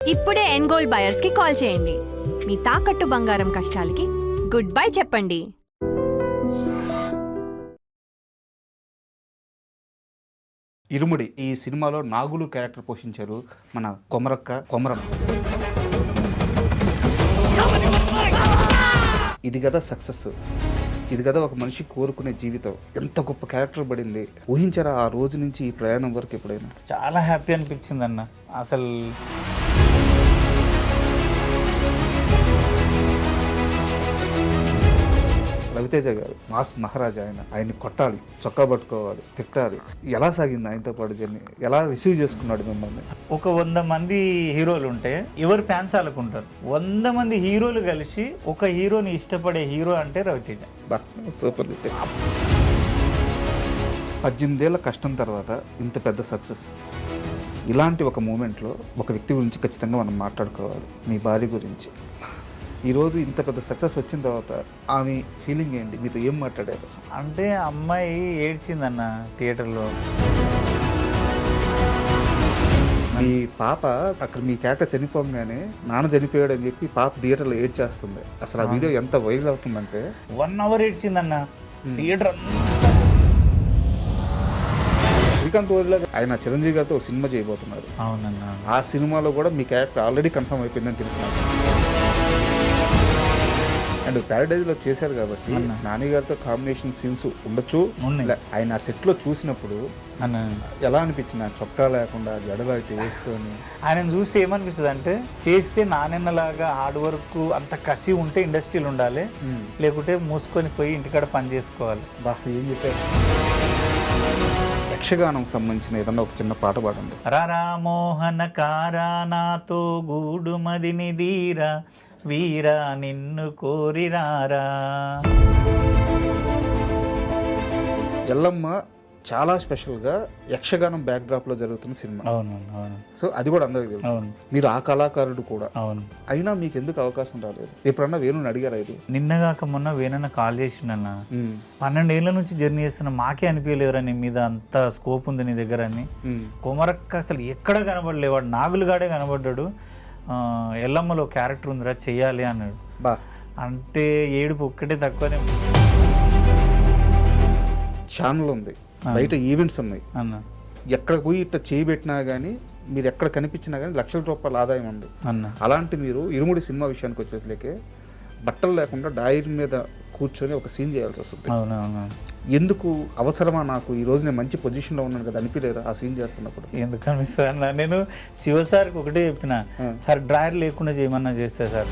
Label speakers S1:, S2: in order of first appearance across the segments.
S1: ఇప్పుడే ఎన్గోల్డ్ బయర్స్ కి కాల్ చేయండి. మీ తాకట్టు బంగారం కష్టాలకి గుడ్ బై చెప్పండి.
S2: ఇరుముడి ఈ సినిమాలో నాగులు క్యారెక్టర్ పోషించారు మన కొమరం. ఇది కదా సక్సెస్, ఇది కదా ఒక మనిషి కోరుకునే జీవితం. ఎంత గొప్ప క్యారెక్టర్ పడింది. ఊహించారా ఆ రోజు నుంచి ఈ ప్రయాణం వరకు ఎప్పుడైనా?
S3: చాలా హ్యాపీ అనిపించింది అన్న. అసలు
S2: రవితేజ గారు మాస్ మహారాజా, ఆయన్ని కొట్టాలి, చొక్కా పట్టుకోవాలి, తిట్టాలి. ఎలా సాగింది ఆయనతో పాటు జర్నీ? ఎలా రిసీవ్ చేసుకున్నాడు మిమ్మల్ని?
S3: ఒక 100 మంది హీరోలు ఉంటే ఎవరు ఫ్యాన్స్ వాళ్ళకుంటారు. 100 మంది హీరోలు కలిసి ఒక హీరోని ఇష్టపడే హీరో అంటే రవితేజ.
S2: సూపర్. 18 ఏళ్ళ కష్టం తర్వాత ఇంత పెద్ద సక్సెస్. ఇలాంటి ఒక మూమెంట్లో ఒక వ్యక్తి గురించి ఖచ్చితంగా మనం మాట్లాడుకోవాలి, మీ భార్య గురించి. ఈరోజు ఇంత పెద్ద సక్సెస్ వచ్చిన తర్వాత ఆమె ఫీలింగ్ ఏంటి? మీతో ఏం మాట్లాడారు?
S3: అంటే అమ్మాయి ఏడ్చిందన్న థియేటర్లో.
S2: మీ పాప అక్కడ మీ క్యారెక్టర్ చనిపోగానే నాన్న చనిపోయాడు అని చెప్పి పాప థియేటర్లో ఏడ్చేస్తుంది. అసలు ఆ వీడియో ఎంత వైరల్ అవుతుందంటే
S3: 1 అవర్ ఏడ్చిందన్న థియేటర్.
S2: శ్రీకాంత్ రోజులో ఆయన చిరంజీవి గారితో ఒక సినిమా చేయబోతున్నారు.
S3: అవునన్న.
S2: ఆ సినిమాలో కూడా మీ క్యారెక్టర్ ఆల్రెడీ కన్ఫర్మ్ అయిపోయిందని తెలిసిన. అండ్ ప్యారడైజ్లో చేశారు కాబట్టి నాని గారితో కాంబినేషన్ సీన్స్ ఉండొచ్చు. ఆయన ఆ సెట్లో చూసినప్పుడు ఎలా అనిపించింది? ఆ చొక్కా లేకుండా జడలు అయితే వేసుకొని
S3: ఆయన చూస్తే ఏమనిపిస్తుంది అంటే, చేస్తే నానెన్నలాగా హార్డ్ వర్క్ అంత కసి ఉంటే ఇండస్ట్రీలో ఉండాలి, లేకుంటే మూసుకొని పోయి ఇంటికాడ పని చేసుకోవాలి.
S2: ఏం చెప్పారు? యక్షగానం సంబంధించిన ఏదన్నా ఒక చిన్న పాట పాడండి.
S3: రారా మోహన కారా నాతో గూడు మదిని దీరా వీరా నిన్ను కోరిరారా.
S2: ఎల్లమ్మ చాలా స్పెషల్గా యక్షగానం బ్యాక్డ్రాప్లో జరుగుతున్న సినిమా.
S3: అవును.
S2: సో అది కూడా అందరికీ తెలుసు. మీరు ఆ కళాకారుడు కూడా.
S3: అవును.
S2: అయినా మీకు ఎందుకు అవకాశం రాలేదు? ఎప్పుడన్నా వేణుని అడిగారా? ఇది
S3: నిన్నగాక మొన్న వేనన్న కాల్ చేసిండన్న. 12 ఏళ్ళ నుంచి జర్నీ చేస్తున్నా, మాకే అనిపించలేదురా నీ మీద అంత స్కోప్ ఉంది నీ దగ్గర అని. కొమరక్క అసలు ఎక్కడ కనబడలేవాడు, నాగులుగాడే కనబడ్డాడు. ఎల్లమ్మలో క్యారెక్టర్ ఉందిరా, చెయ్యాలి అన్నాడు. అంటే ఏడుపు ఒక్కటే తక్కువనే.
S2: ఛానల్ ఉంది, బయట ఈవెంట్స్ ఉన్నాయి
S3: అన్న.
S2: ఎక్కడ పోయి ఇట్లా చేయబెట్టినా కానీ, మీరు ఎక్కడ కనిపించినా కానీ లక్షల రూపాయల ఆదాయం ఉంది
S3: అన్న.
S2: అలాంటి మీరు ఇరుముడి సినిమా విషయానికి వచ్చేసరికి బట్టలు లేకుండా డైరీ మీద కూర్చొని ఒక సీన్ చేయాల్సి వస్తుంది.
S3: అవునవును.
S2: ఎందుకు అవసరమా? నాకు ఈ రోజు నేను మంచి పొజిషన్లో ఉన్నాను కదా అనిపించలేదా ఆ సీన్ చేస్తున్నప్పుడు?
S3: ఎందుకు అనిపిస్తుంది అన్న? నేను శివసార్కి ఒకటే చెప్పిన, సార్ డ్రాయర్ లేకుండా చేయమన్నా చేస్తే సార్.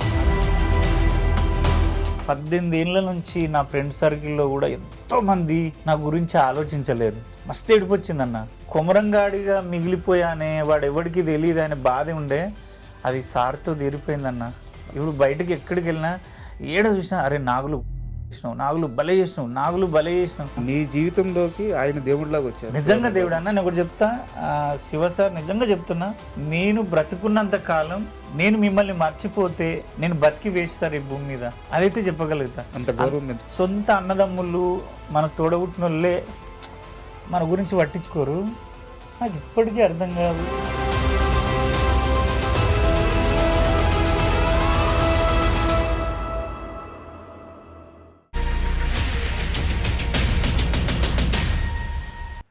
S3: 18 ఏళ్ళ నుంచి నా ఫ్రెండ్ సర్కిల్లో కూడా ఎంతోమంది నా గురించి ఆలోచించలేరు. మస్తు ఏడిపొచ్చిందన్న. కొమరంగాడిగా మిగిలిపోయానే, వాడు ఎవరికి తెలియదు అనే బాధ ఉండే, అది సార్తో తీరిపోయిందన్న. ఇప్పుడు బయటకు ఎక్కడికి వెళ్ళినా ఏడ చూసినా, అరే నాగులు భలే చేసినావు.
S2: నీ జీవితంలోకి ఆయన దేవుడిలాగా వచ్చారు.
S3: నిజంగా దేవుడు అన్న. నేను ఒకటి చెప్తా, శివ సార్ నిజంగా చెప్తున్నా, నేను బ్రతుకున్నంత కాలం నేను మిమ్మల్ని మర్చిపోతే నేను బతికి వేస్ట్ సార్ ఈ భూమి మీద, అదైతే చెప్పగలుగుతా.
S2: అంత గౌరవం.
S3: సొంత అన్నదమ్ములు మన తోడబుట్టిన వాళ్ళే మన గురించి పట్టించుకోరు. నాకు ఇప్పటికీ అర్థం కాదు.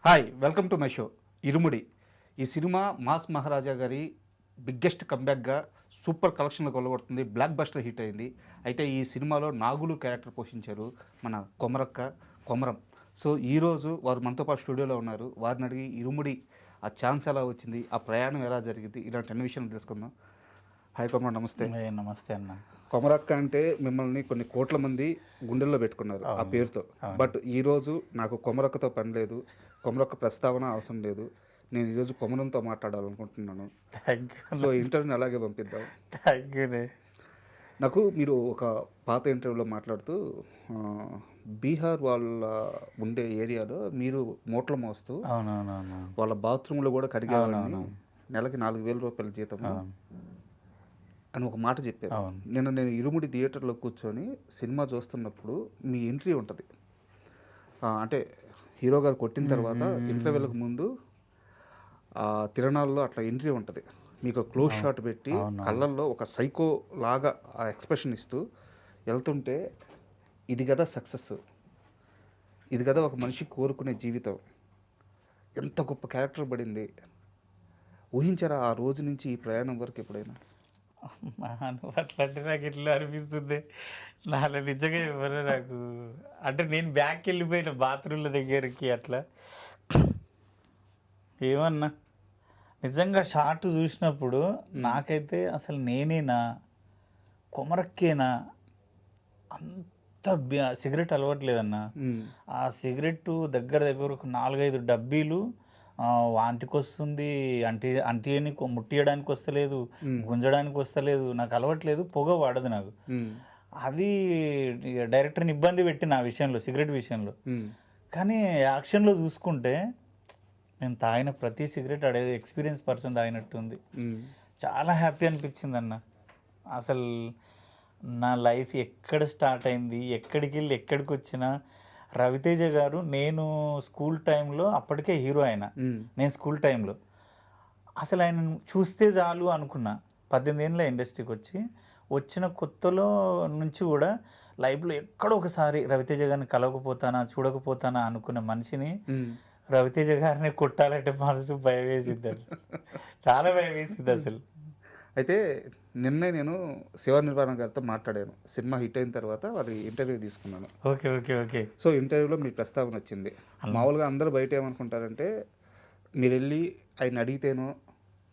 S2: Hi, welcome to my show Irumudi. ఈ సినిమా మాస్ మహారాజా గారి బిగ్గెస్ట్ కంబ్యాక్గా సూపర్ కలెక్షన్లు కొలగొడుతుంది, బ్లాక్ బస్టర్ హిట్ అయింది. అయితే ఈ సినిమాలో నాగులు క్యారెక్టర్ పోషించారు మన కొమరం. సో ఈరోజు వారు మనతో పాటు స్టూడియోలో ఉన్నారు. వారిని అడిగి ఇరుముడి ఆ ఛాన్స్ ఎలా వచ్చింది, ఆ ప్రయాణం ఎలా జరిగింది, ఇలాంటి అన్ని విషయాలు తెలుసుకుందాం. హాయ్ కొమరం, నమస్తే.
S3: నమస్తే అన్న.
S2: కొమరక్క అంటే మిమ్మల్ని కొన్ని కోట్ల మంది గుండెల్లో పెట్టుకున్నారు ఆ పేరుతో. బట్ ఈరోజు నాకు కొమరక్కతో పని లేదు, కొమరక్క ప్రస్తావన అవసరం లేదు. నేను ఈరోజు కొమరంతో మాట్లాడాలనుకుంటున్నాను. సో ఇంటర్వ్యూని అలాగే పంపిద్దాం. నాకు మీరు ఒక పాత ఇంటర్వ్యూలో మాట్లాడుతూ బీహార్ వాళ్ళ ఉండే ఏరియాలో మీరు మూటలు మోస్తూ వాళ్ళ బాత్రూంలో కూడా కడిగేవాళ్ళని, నెలకి 4,000 రూపాయల జీతం అని ఒక మాట చెప్పారు. నేను ఇరుముడి థియేటర్లో కూర్చొని సినిమా చూస్తున్నప్పుడు మీ ఎంట్రీ ఉంటుంది, అంటే హీరో గారు కొట్టిన తర్వాత ఇంటర్వెల్కి ముందు తిరణాల్లో అట్లా ఎంట్రీ ఉంటుంది. మీకు క్లోజ్ షాట్ పెట్టి
S3: అవును.
S2: కళ్ళల్లో ఒక సైకో లాగా ఆ ఎక్స్ప్రెషన్ ఇస్తూ వెళ్తుంటే ఇది కదా సక్సెస్, ఇది కదా ఒక మనిషి కోరుకునే జీవితం. ఎంత గొప్ప క్యారెక్టర్ పడింది. ఊహించారా ఆ రోజు నుంచి ఈ ప్రయాణం వరకు ఎప్పుడైనా?
S3: నువ్వు అట్లా అంటే నాకు ఇట్లా అనిపిస్తుంది. నాలో నిజంగా ఎవరు నాకు అంటే నేను బ్యాక్కి వెళ్ళిపోయిన బాత్రూమ్ల దగ్గరికి అట్లా ఏమన్నా నిజంగా షార్ట్ చూసినప్పుడు నాకైతే అసలు నేనేనా కొమరక్కేనా అంత సిగరెట్ అలవట్లేదన్న. ఆ సిగరెట్ దగ్గర దగ్గర ఒక 4-5 డబ్బీలు వాంతికి వస్తుంది, అంటియని ముట్టియడానికి వస్తలేదు, గుంజడానికి వస్తలేదు, నాకు అలవట్లేదు, పొగ పడదు నాకు. అది డైరెక్టర్ని ఇబ్బంది పెట్టి నా విషయంలో సిగరెట్ విషయంలో. కానీ యాక్షన్లో చూసుకుంటే నేను తాగిన ప్రతి సిగరెట్ అడేది ఎక్స్పీరియన్స్ పర్సన్ తాగినట్టుంది. చాలా హ్యాపీ అనిపించింది అన్న. అసలు నా లైఫ్ ఎక్కడ స్టార్ట్ అయింది, ఎక్కడికి వెళ్ళి ఎక్కడికి వచ్చినా రవితేజ గారు, నేను స్కూల్ టైంలో అప్పటికే హీరో ఆయన, నేను స్కూల్ టైంలో అసలు ఆయన చూస్తే చాలు అనుకున్నా. 18 ఏళ్ళ ఇండస్ట్రీకి వచ్చిన కొత్తలో నుంచి కూడా లైఫ్లో ఎక్కడో ఒకసారి రవితేజ గారిని కలవకపోతానా చూడకపోతానా అనుకున్న మనిషిని రవితేజ గారిని కొట్టాలంటే మనసు భయం వేసింది, చాలా భయం వేసింది అసలు.
S2: అయితే నిన్నే నేను శివ నిర్వాణ గారితో మాట్లాడాను. సినిమా హిట్ అయిన తర్వాత వారి ఇంటర్వ్యూ తీసుకున్నాను.
S3: Okay okay okay.
S2: సో ఇంటర్వ్యూలో మీ ప్రస్తావన వచ్చింది. మామూలుగా అందరూ బయట ఏమనుకుంటారంటే మీరు వెళ్ళి ఆయన అడిగితేనో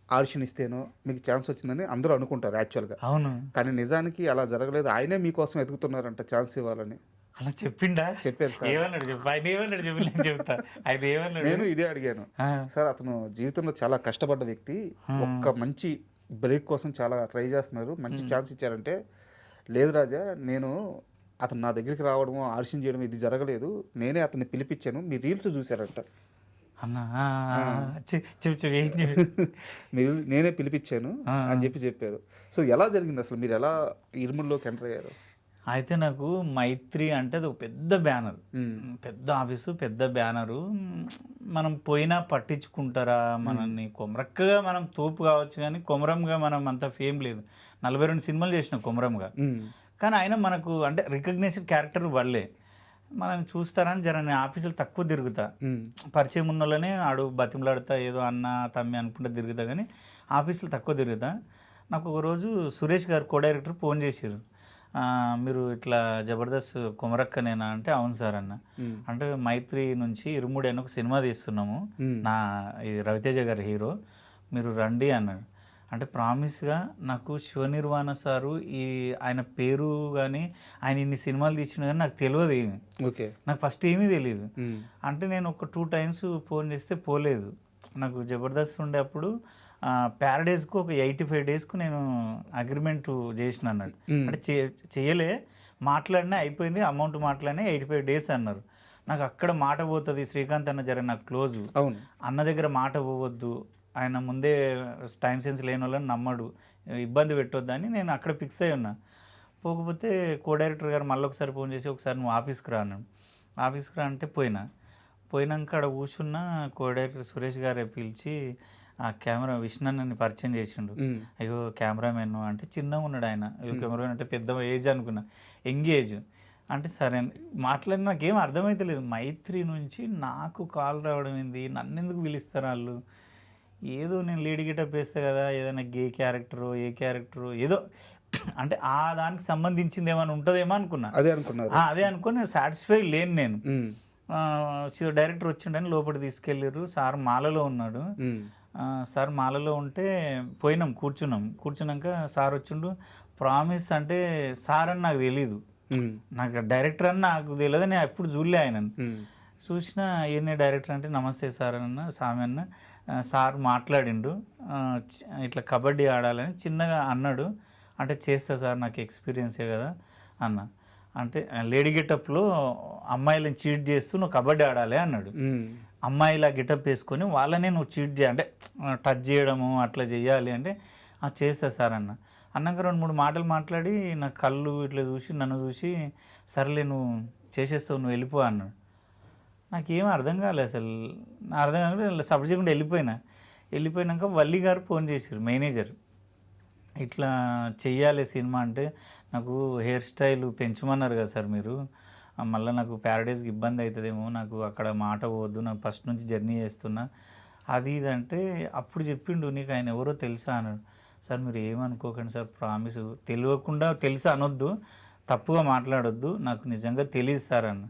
S2: ఆడిషన్ ఇస్తేనో మీకు ఛాన్స్ వచ్చిందని అందరూ అనుకుంటారు యాక్చువల్గా.
S3: అవును.
S2: కానీ నిజానికి అలా జరగలేదు. ఆయనే మీకోసం ఎదుగుతున్నారంట ఛాన్స్ ఇవ్వాలని.
S3: అలా చెప్పిండా?
S2: చెప్పారు సార్.
S3: ఏమన్నాడు చెప్పు, ఆయన ఏమన్నాడు చెప్పి నేను చెప్తా. ఆయన ఏమన్నాడు?
S2: నేను ఇదే అడిగాను సార్. అతను జీవితంలో చాలా కష్టపడ్డ వ్యక్తి, ఒక్క మంచి బ్రేక్ కోసం చాలా ట్రై చేస్తున్నారు, మంచి ఛాన్స్ ఇచ్చారంటే, లేదు రాజా, నేను అతను నా దగ్గరికి రావడము ఆడిషన్ చేయడం ఇది జరగలేదు, నేనే అతన్ని పిలిపించాను, మీ రీల్స్ చూశారంట
S3: అన్నా. ఏం
S2: మీరు నేనే పిలిపించాను అని చెప్పారు. సో ఎలా జరిగింది అసలు, మీరు ఎలా ఇరుముల్లోకి ఎంటర్ అయ్యారు?
S3: అయితే నాకు మైత్రి అంటే అది ఒక పెద్ద బ్యానర్, పెద్ద ఆఫీసు, పెద్ద బ్యానరు. మనం పోయినా పట్టించుకుంటారా మనల్ని? కొమరక్కగా మనం తోపు కావచ్చు కానీ కొమరంగా మనం అంత ఫేమ్ లేదు. 42 సినిమాలు చేసిన కొమరంగా, కానీ ఆయన మనకు అంటే రికగ్నేషన్ క్యారెక్టర్ వల్లే మనం చూస్తారని జర నేను ఆఫీసులు తక్కువ తిరుగుతా. పరిచయం ఉన్న వాళ్ళనే ఆడు బతిమలాడుతా, ఏదో అన్న తమ్మి అనుకుంటా తిరుగుతా, కానీ ఆఫీసులు తక్కువ తిరుగుతా. నాకు ఒకరోజు సురేష్ గారు కో డైరెక్టర్ ఫోన్ చేశారు, మీరు ఇట్లా జబర్దస్త్ కొమరక్కనేనా అంటే, అవును సార్ అన్న. అంటే మైత్రి నుంచి ఇరుముడి అని ఒక సినిమా తీస్తున్నాము, నా ఇది రవితేజ గారి హీరో, మీరు రండి అన్నాడు. అంటే ప్రామిస్గా నాకు శివ నిర్వాణ సారు ఈ ఆయన పేరు కానీ ఆయన ఇన్ని సినిమాలు తీసిన కానీ నాకు తెలియదు ఏమి.
S2: ఓకే,
S3: నాకు ఫస్ట్ ఏమీ తెలియదు. అంటే నేను ఒక 2 టైమ్స్ ఫోన్ చేస్తే పోలేదు. నాకు జబర్దస్త్ ఉండే అప్పుడు ప్యారడైజ్కు ఒక 85 డేస్కు నేను అగ్రిమెంట్ చేసిన అన్నాడు. అంటే చేయలే, మాట్లాడినా అయిపోయింది, అమౌంట్ మాట్లాడినా 85 డేస్ అన్నారు. నాకు అక్కడ మాట పోతుంది, శ్రీకాంత్ అన్న జర నాకు క్లోజ్,
S2: అవును,
S3: అన్న దగ్గర మాట పోవద్దు, ఆయన ముందే టైం సెన్స్ లేని వాళ్ళని నమ్మడు, ఇబ్బంది పెట్టొద్దని నేను అక్కడ ఫిక్స్ అయి ఉన్నా. పోకపోతే కో డైరెక్టర్ గారు మళ్ళీ ఒకసారి ఫోన్ చేసి, ఒకసారి నువ్వు ఆఫీస్కి రా అన్నాడు. ఆఫీస్కి రా అంటే పోయినాక అక్కడ కూర్చున్న కో డైరెక్టర్ సురేష్ గారే పిలిచి ఆ కెమెరా విష్ణుని పరిచయం చేసిండు. అయ్యో కెమెరామెన్ అంటే చిన్నగా ఉన్నాడు ఆయన, అయ్యో కెమెరామెన్ అంటే పెద్ద ఏజ్ అనుకున్నా, యంగ్ ఏజ్. అంటే సరే మాట్లాడి నాకేం అర్థమైతే లేదు. మైత్రి నుంచి నాకు కాల్ రావడం ఏంది, నన్ను ఎందుకు పిలుస్తారు వాళ్ళు? ఏదో నేను లేడీ గెటప్ వేస్తే కదా, ఏదైనా గే క్యారెక్టరు ఏ క్యారెక్టరు ఏదో అంటే ఆ దానికి సంబంధించింది ఏమైనా ఉంటుందేమో అనుకున్నా. అదే అనుకుని సాటిస్ఫై లేను నేను. డైరెక్టర్ వచ్చిండని లోపల తీసుకెళ్ళారు. సార్ మాలలో ఉన్నాడు. సార్ మాలలో ఉంటే పోయినాం, కూర్చున్నాక సార్ వచ్చిండు. ప్రామిస్ అంటే సార్ అని నాకు తెలీదు, నాకు డైరెక్టర్ అని నాకు తెలియదు, నేను ఎప్పుడు చూడలే ఆయనను. చూసిన ఈయనే డైరెక్టర్ అంటే నమస్తే సార్ అన్న, స్వామి అన్న. సార్ మాట్లాడిండు, ఇట్లా కబడ్డీ ఆడాలని చిన్నగా అన్నాడు. అంటే చేస్తా సార్, నాకు ఎక్స్పీరియన్సే కదా అన్న. అంటే లేడీ గెటప్లో అమ్మాయిలను చీట్ చేస్తూ నువ్వు కబడ్డీ ఆడాలి అన్నాడు. అమ్మాయిలా గెటప్ వేసుకొని వాళ్ళనే నువ్వు చీట్ అంటే టచ్ చేయడము అట్లా చేయాలి అంటే, చేస్తా సార్ అన్న. అన్నాక 2-3 మాటలు మాట్లాడి నా కళ్ళు ఇట్లా చూసి నన్ను చూసి, సర్లే నువ్వు చేసేస్తావు, నువ్వు వెళ్ళిపో అన్నాడు. నాకేం అర్థం కాలేదు అసలు, అర్థం కాలేదు, సబ్జెక్ట్ వెళ్ళిపోయినా. వెళ్ళిపోయినాక వల్లి గారు ఫోన్ చేశారు, మేనేజర్, ఇట్లా చెయ్యాలి సినిమా అంటే నాకు హెయిర్ స్టైల్ పెంచమన్నారు కదా సార్ మీరు, మళ్ళీ నాకు ప్యారడైస్కి ఇబ్బంది అవుతుందేమో, నాకు అక్కడ మాట పోవద్దు, నాకు ఫస్ట్ నుంచి జర్నీ చేస్తున్నా అది ఇది అంటే అప్పుడు చెప్పిండు, నీకు ఆయన ఎవరో తెలుసా అన్నాడు. సార్ మీరు ఏమనుకోకండి సార్, ప్రామిస్, తెలియకుండా తెలుసా అనొద్దు, తప్పుగా మాట్లాడొద్దు, నాకు నిజంగా తెలియదు సార్ అన్న.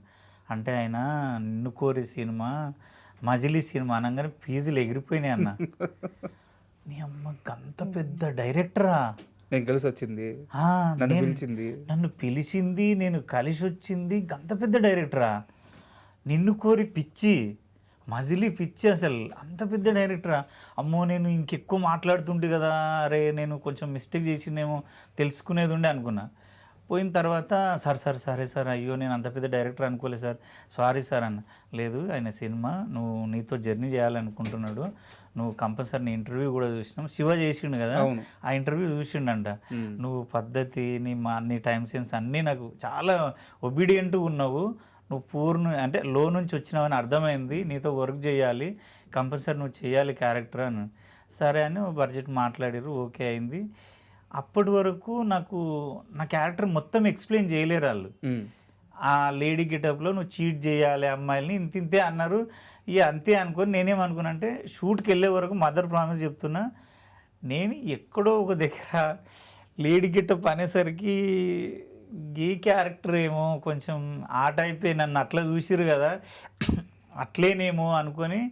S3: అంటే ఆయన నిన్ను కోరి సినిమా, మజిలీ సినిమా అనగానే ఫీజులు ఎగిరిపోయినాయి అన్న. నీ అమ్మ అంత పెద్ద డైరెక్టరా,
S2: నేను కలిసి వచ్చింది,
S3: ఆ,
S2: నన్ను
S3: నేను-
S2: పిలిచింది.
S3: నన్ను పిలిచింది, నేను కలిసి వచ్చింది, అంత పెద్ద డైరెక్టరా, నిన్ను కోరి పిచ్చి, మజిలీ పిచ్చి, అసలు అంత పెద్ద డైరెక్టరా. అమ్మో నేను ఇంకెక్కువ మాట్లాడుతుంటే కదా, అరే నేను కొంచెం మిస్టేక్ చేసిందేమో తెలుసుకునేది ఉండే అనుకున్నా. పోయిన తర్వాత సార్ సార్ సరే సార్, అయ్యో నేను అంత పెద్ద డైరెక్టర్ అనుకోలేదు సార్, సారీ సార్ అన్న. లేదు ఆయన సినిమా నువ్వు నీతో జర్నీ చేయాలనుకుంటున్నాడు, నువ్వు కంపల్సరీ నీ ఇంటర్వ్యూ కూడా చూసినాం, శివ చేసిండు కదా,
S2: అవును.
S3: ఆ ఇంటర్వ్యూ చూసిండంట. నువ్వు పద్ధతి, నీ టైం సెన్స్ అన్నీ నాకు చాలా ఒబీడియంట్ ఉన్నావు, నువ్వు పూర్ణ అంటే లో నుంచి వచ్చినావని అర్థమైంది, నీతో వర్క్ చేయాలి, కంపల్సరీ నువ్వు చేయాలి క్యారెక్టర్ అని. సరే అని బడ్జెట్ మాట్లాడారు, ఓకే అయింది. అప్పటి వరకు నాకు నా క్యారెక్టర్ మొత్తం ఎక్స్ప్లెయిన్ చేయలేరు వాళ్ళు. ఆ లేడీ గెటప్లో నువ్వు చీట్ చేయాలి అమ్మాయిల్ని ఇంత ఇంతే అన్నారు. ఇక అంతే అనుకొని నేనేమనుకున్నా అంటే షూట్కి వెళ్ళే వరకు మదర్ ప్రామిస్ చెప్తున్నా, నేను ఎక్కడో ఒక దగ్గర లేడీ గెటప్ అనేసరికి గే క్యారెక్టర్ ఏమో కొంచెం ఆ టైపే, నన్ను అట్లా చూసిరు కదా అట్లేనేమో అనుకొని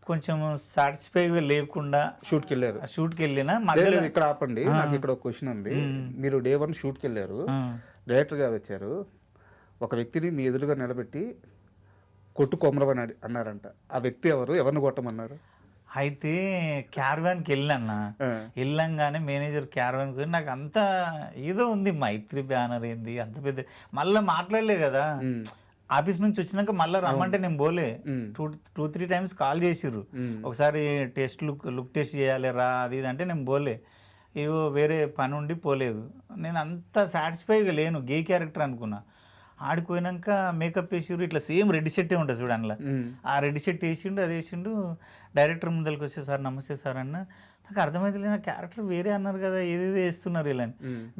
S3: కొంచెం సాటిస్ఫైగా లేకుండా
S2: షూట్కి వెళ్ళారు.
S3: షూట్కి వెళ్ళిన
S2: లేదు,
S3: మధ్యలో
S2: లేదు, ఇక్కడ ఆపండి, నాకు ఇక్కడ ఒక క్వశ్చన్ ఉంది. మీరు డే 1 షూట్కి వెళ్ళారు, డైరెక్టర్ గారు వచ్చారు, ఒక వ్యక్తిని మీ ఎదురుగా నిలబెట్టి కొట్టు కొమరవని అన్నారంట. ఆ వ్యక్తి ఎవరు, ఎవరిని కొట్టమన్నారు?
S3: అయితే క్యారవాన్కి వెళ్ళాను, వెళ్ళంగానే మేనేజర్ క్యారవాన్కి నాకు అంత ఏదో ఉంది, మైత్రి బ్యానర్ ఏంది అంత పెద్ద, మళ్ళీ మాట్లాడలే కదా, ఆఫీస్ నుంచి వచ్చినాక మళ్ళీ రమ్మంటే నేను పోలే, 2-3 టైమ్స్ కాల్ చేసిర్రు, ఒకసారి లుక్ టెస్ట్ చేయాలి రా అది ఇది అంటే నేను పోలే, ఏవో వేరే పని ఉండి పోలేదు. నేను అంత సాటిస్ఫైగా లేను, గే క్యారెక్టర్ అనుకున్నా. ఆడిపోయినాక మేకప్ వేసిర్రు, ఇట్లా సేమ్ రెడ్ షర్టే ఉంటుంది చూడు అందులో, ఆ రెడ్ షర్ట్ వేసిండు, అది వేసిండు. డైరెక్టర్ ముందరికి వచ్చే సార్ నమస్తే సార్ అన్న, నాకు అర్థమైతే నా క్యారెక్టర్ వేరే అన్నారు కదా, ఏదేదో వేస్తున్నారు ఇలా.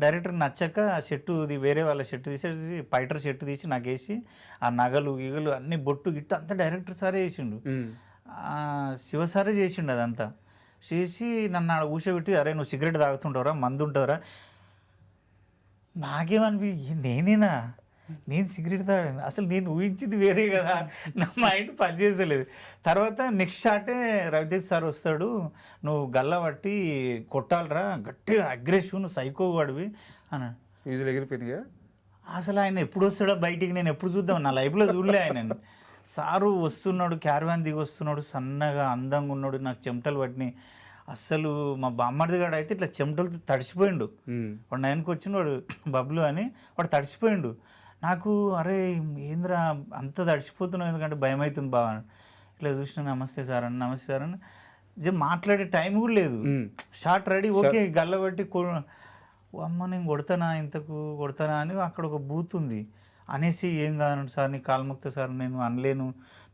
S3: డైరెక్టర్ నచ్చక ఆ షర్టు వేరే వాళ్ళ షర్టు తీసేసి పైటర్ షర్టు తీసి నాకు వేసి ఆ నగలు గిగలు అన్ని బొట్టు గిట్టు అంతా డైరెక్టర్ సారే వేసిండు, శివ సారే చేసిండు అదంతా. చేసి నన్ను ఆడ కూర్చోబెట్టి, అరే నువ్వు సిగరెట్ తాగుతుంటావురా, మందు ఉంటావురా. నాకేమనిపి నేనేనా, నేను సిగరెట్ తాగాను, అసలు నేను ఊహించింది వేరే కదా, నా మైండ్ పనిచేసలేదు. తర్వాత నెక్స్ట్ షాటే రవితేజ్ సార్ వస్తాడు, నువ్వు గల్ల పట్టి కొట్టాలరా, గట్టిగా అగ్రెసివ్, నువ్వు సైకో వాడివి అన్నాడు.
S2: ఫీజులు ఎగిరిపోయినాయా?
S3: అసలు ఆయన ఎప్పుడు వస్తాడో బయటికి, నేను ఎప్పుడు చూద్దాం, నా లైఫ్లో చూడలే ఆయన. సారు వస్తున్నాడు, క్యారవాన్ దిగి వస్తున్నాడు, సన్నగా అందంగా ఉన్నాడు, నాకు చెమటలు పట్టినాయి. అస్సలు మా బామ్మర్ది గాడు అయితే ఇట్లా చెమటలతో తడిసిపోయిండు, వాడు 9కి వచ్చినాడు బబ్లు అని, వాడు తడిసిపోయిండు. నాకు అరే ఏంద్రా అంత తడిసిపోతున్నావు, ఎందుకంటే భయం అవుతుంది బాగా. ఇట్లా చూసిన నమస్తే సార్ అని, నమస్తే సార్ అని మాట్లాడే టైం కూడా లేదు, షార్ట్ రెడీ, ఓకే గల్లబట్టి అమ్మ నేను కొడతానా, ఇంతకు కొడతానా అని అక్కడ ఒక బూత్ ఉంది అనేసి, ఏం కాదు సార్ నీ కాల్ముక్త సార్, నేను అనలేను,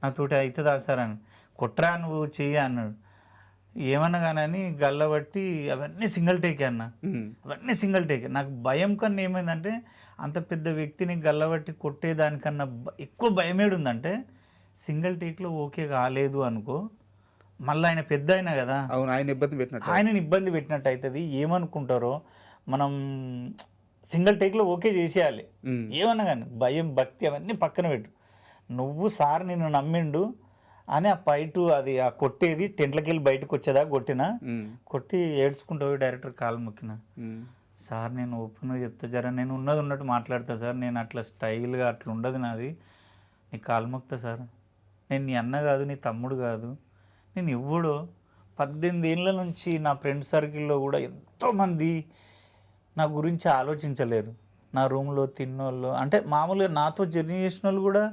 S3: నాతోటి అవుతుందా సార్ అని, కొట్రా నువ్వు చెయ్యి అన్నాడు. ఏమన్నా కానీ గల్లబట్టి అవన్నీ సింగిల్ టేకే అన్న, అవన్నీ సింగిల్ టేకే. నాకు భయం కన్నా ఏమైందంటే, అంత పెద్ద వ్యక్తిని గల్లబట్టి కొట్టేదానికన్నా ఎక్కువ భయం ఏడుందంటే, సింగిల్ టేక్లో ఓకే కాలేదు అనుకో, మళ్ళీ ఆయన పెద్ద అయినా కదా,
S2: అవును, ఆయన ఇబ్బంది పెట్టినట్టు,
S3: ఆయనని ఇబ్బంది పెట్టినట్టు అవుతుంది. ఏమనుకుంటారో, మనం సింగిల్ టేక్లో ఓకే చేసేయాలి, ఏమన్నా కానీ భయం భక్తి అవన్నీ పక్కన పెట్టు. నువ్వు సార్ నిన్ను నమ్మిండు అని ఆ పైటు అది ఆ కొట్టేది టెంట్లకి వెళ్ళి బయటకు వచ్చేదా కొట్టినా, కొట్టి ఏడ్చుకుంటావు డైరెక్టర్ కాలు మొక్కిన, సార్ నేను ఓపెన్గా చెప్తా, జర నేను ఉన్నది ఉన్నట్టు మాట్లాడతా సార్, నేను అట్లా స్టైల్గా అట్లా ఉండదు నాది, నీ కాలు మొక్తా సార్, నేను నీ అన్న కాదు, నీ తమ్ముడు కాదు, నేను ఎవ్వడో 18 ఏళ్ళ నుంచి నా ఫ్రెండ్ సర్కిల్లో కూడా ఎంతోమంది నా గురించి ఆలోచించలేరు. నా రూమ్లో తిన్నోళ్ళు అంటే మామూలుగా నాతో జర్నీ చేసిన వాళ్ళు కూడా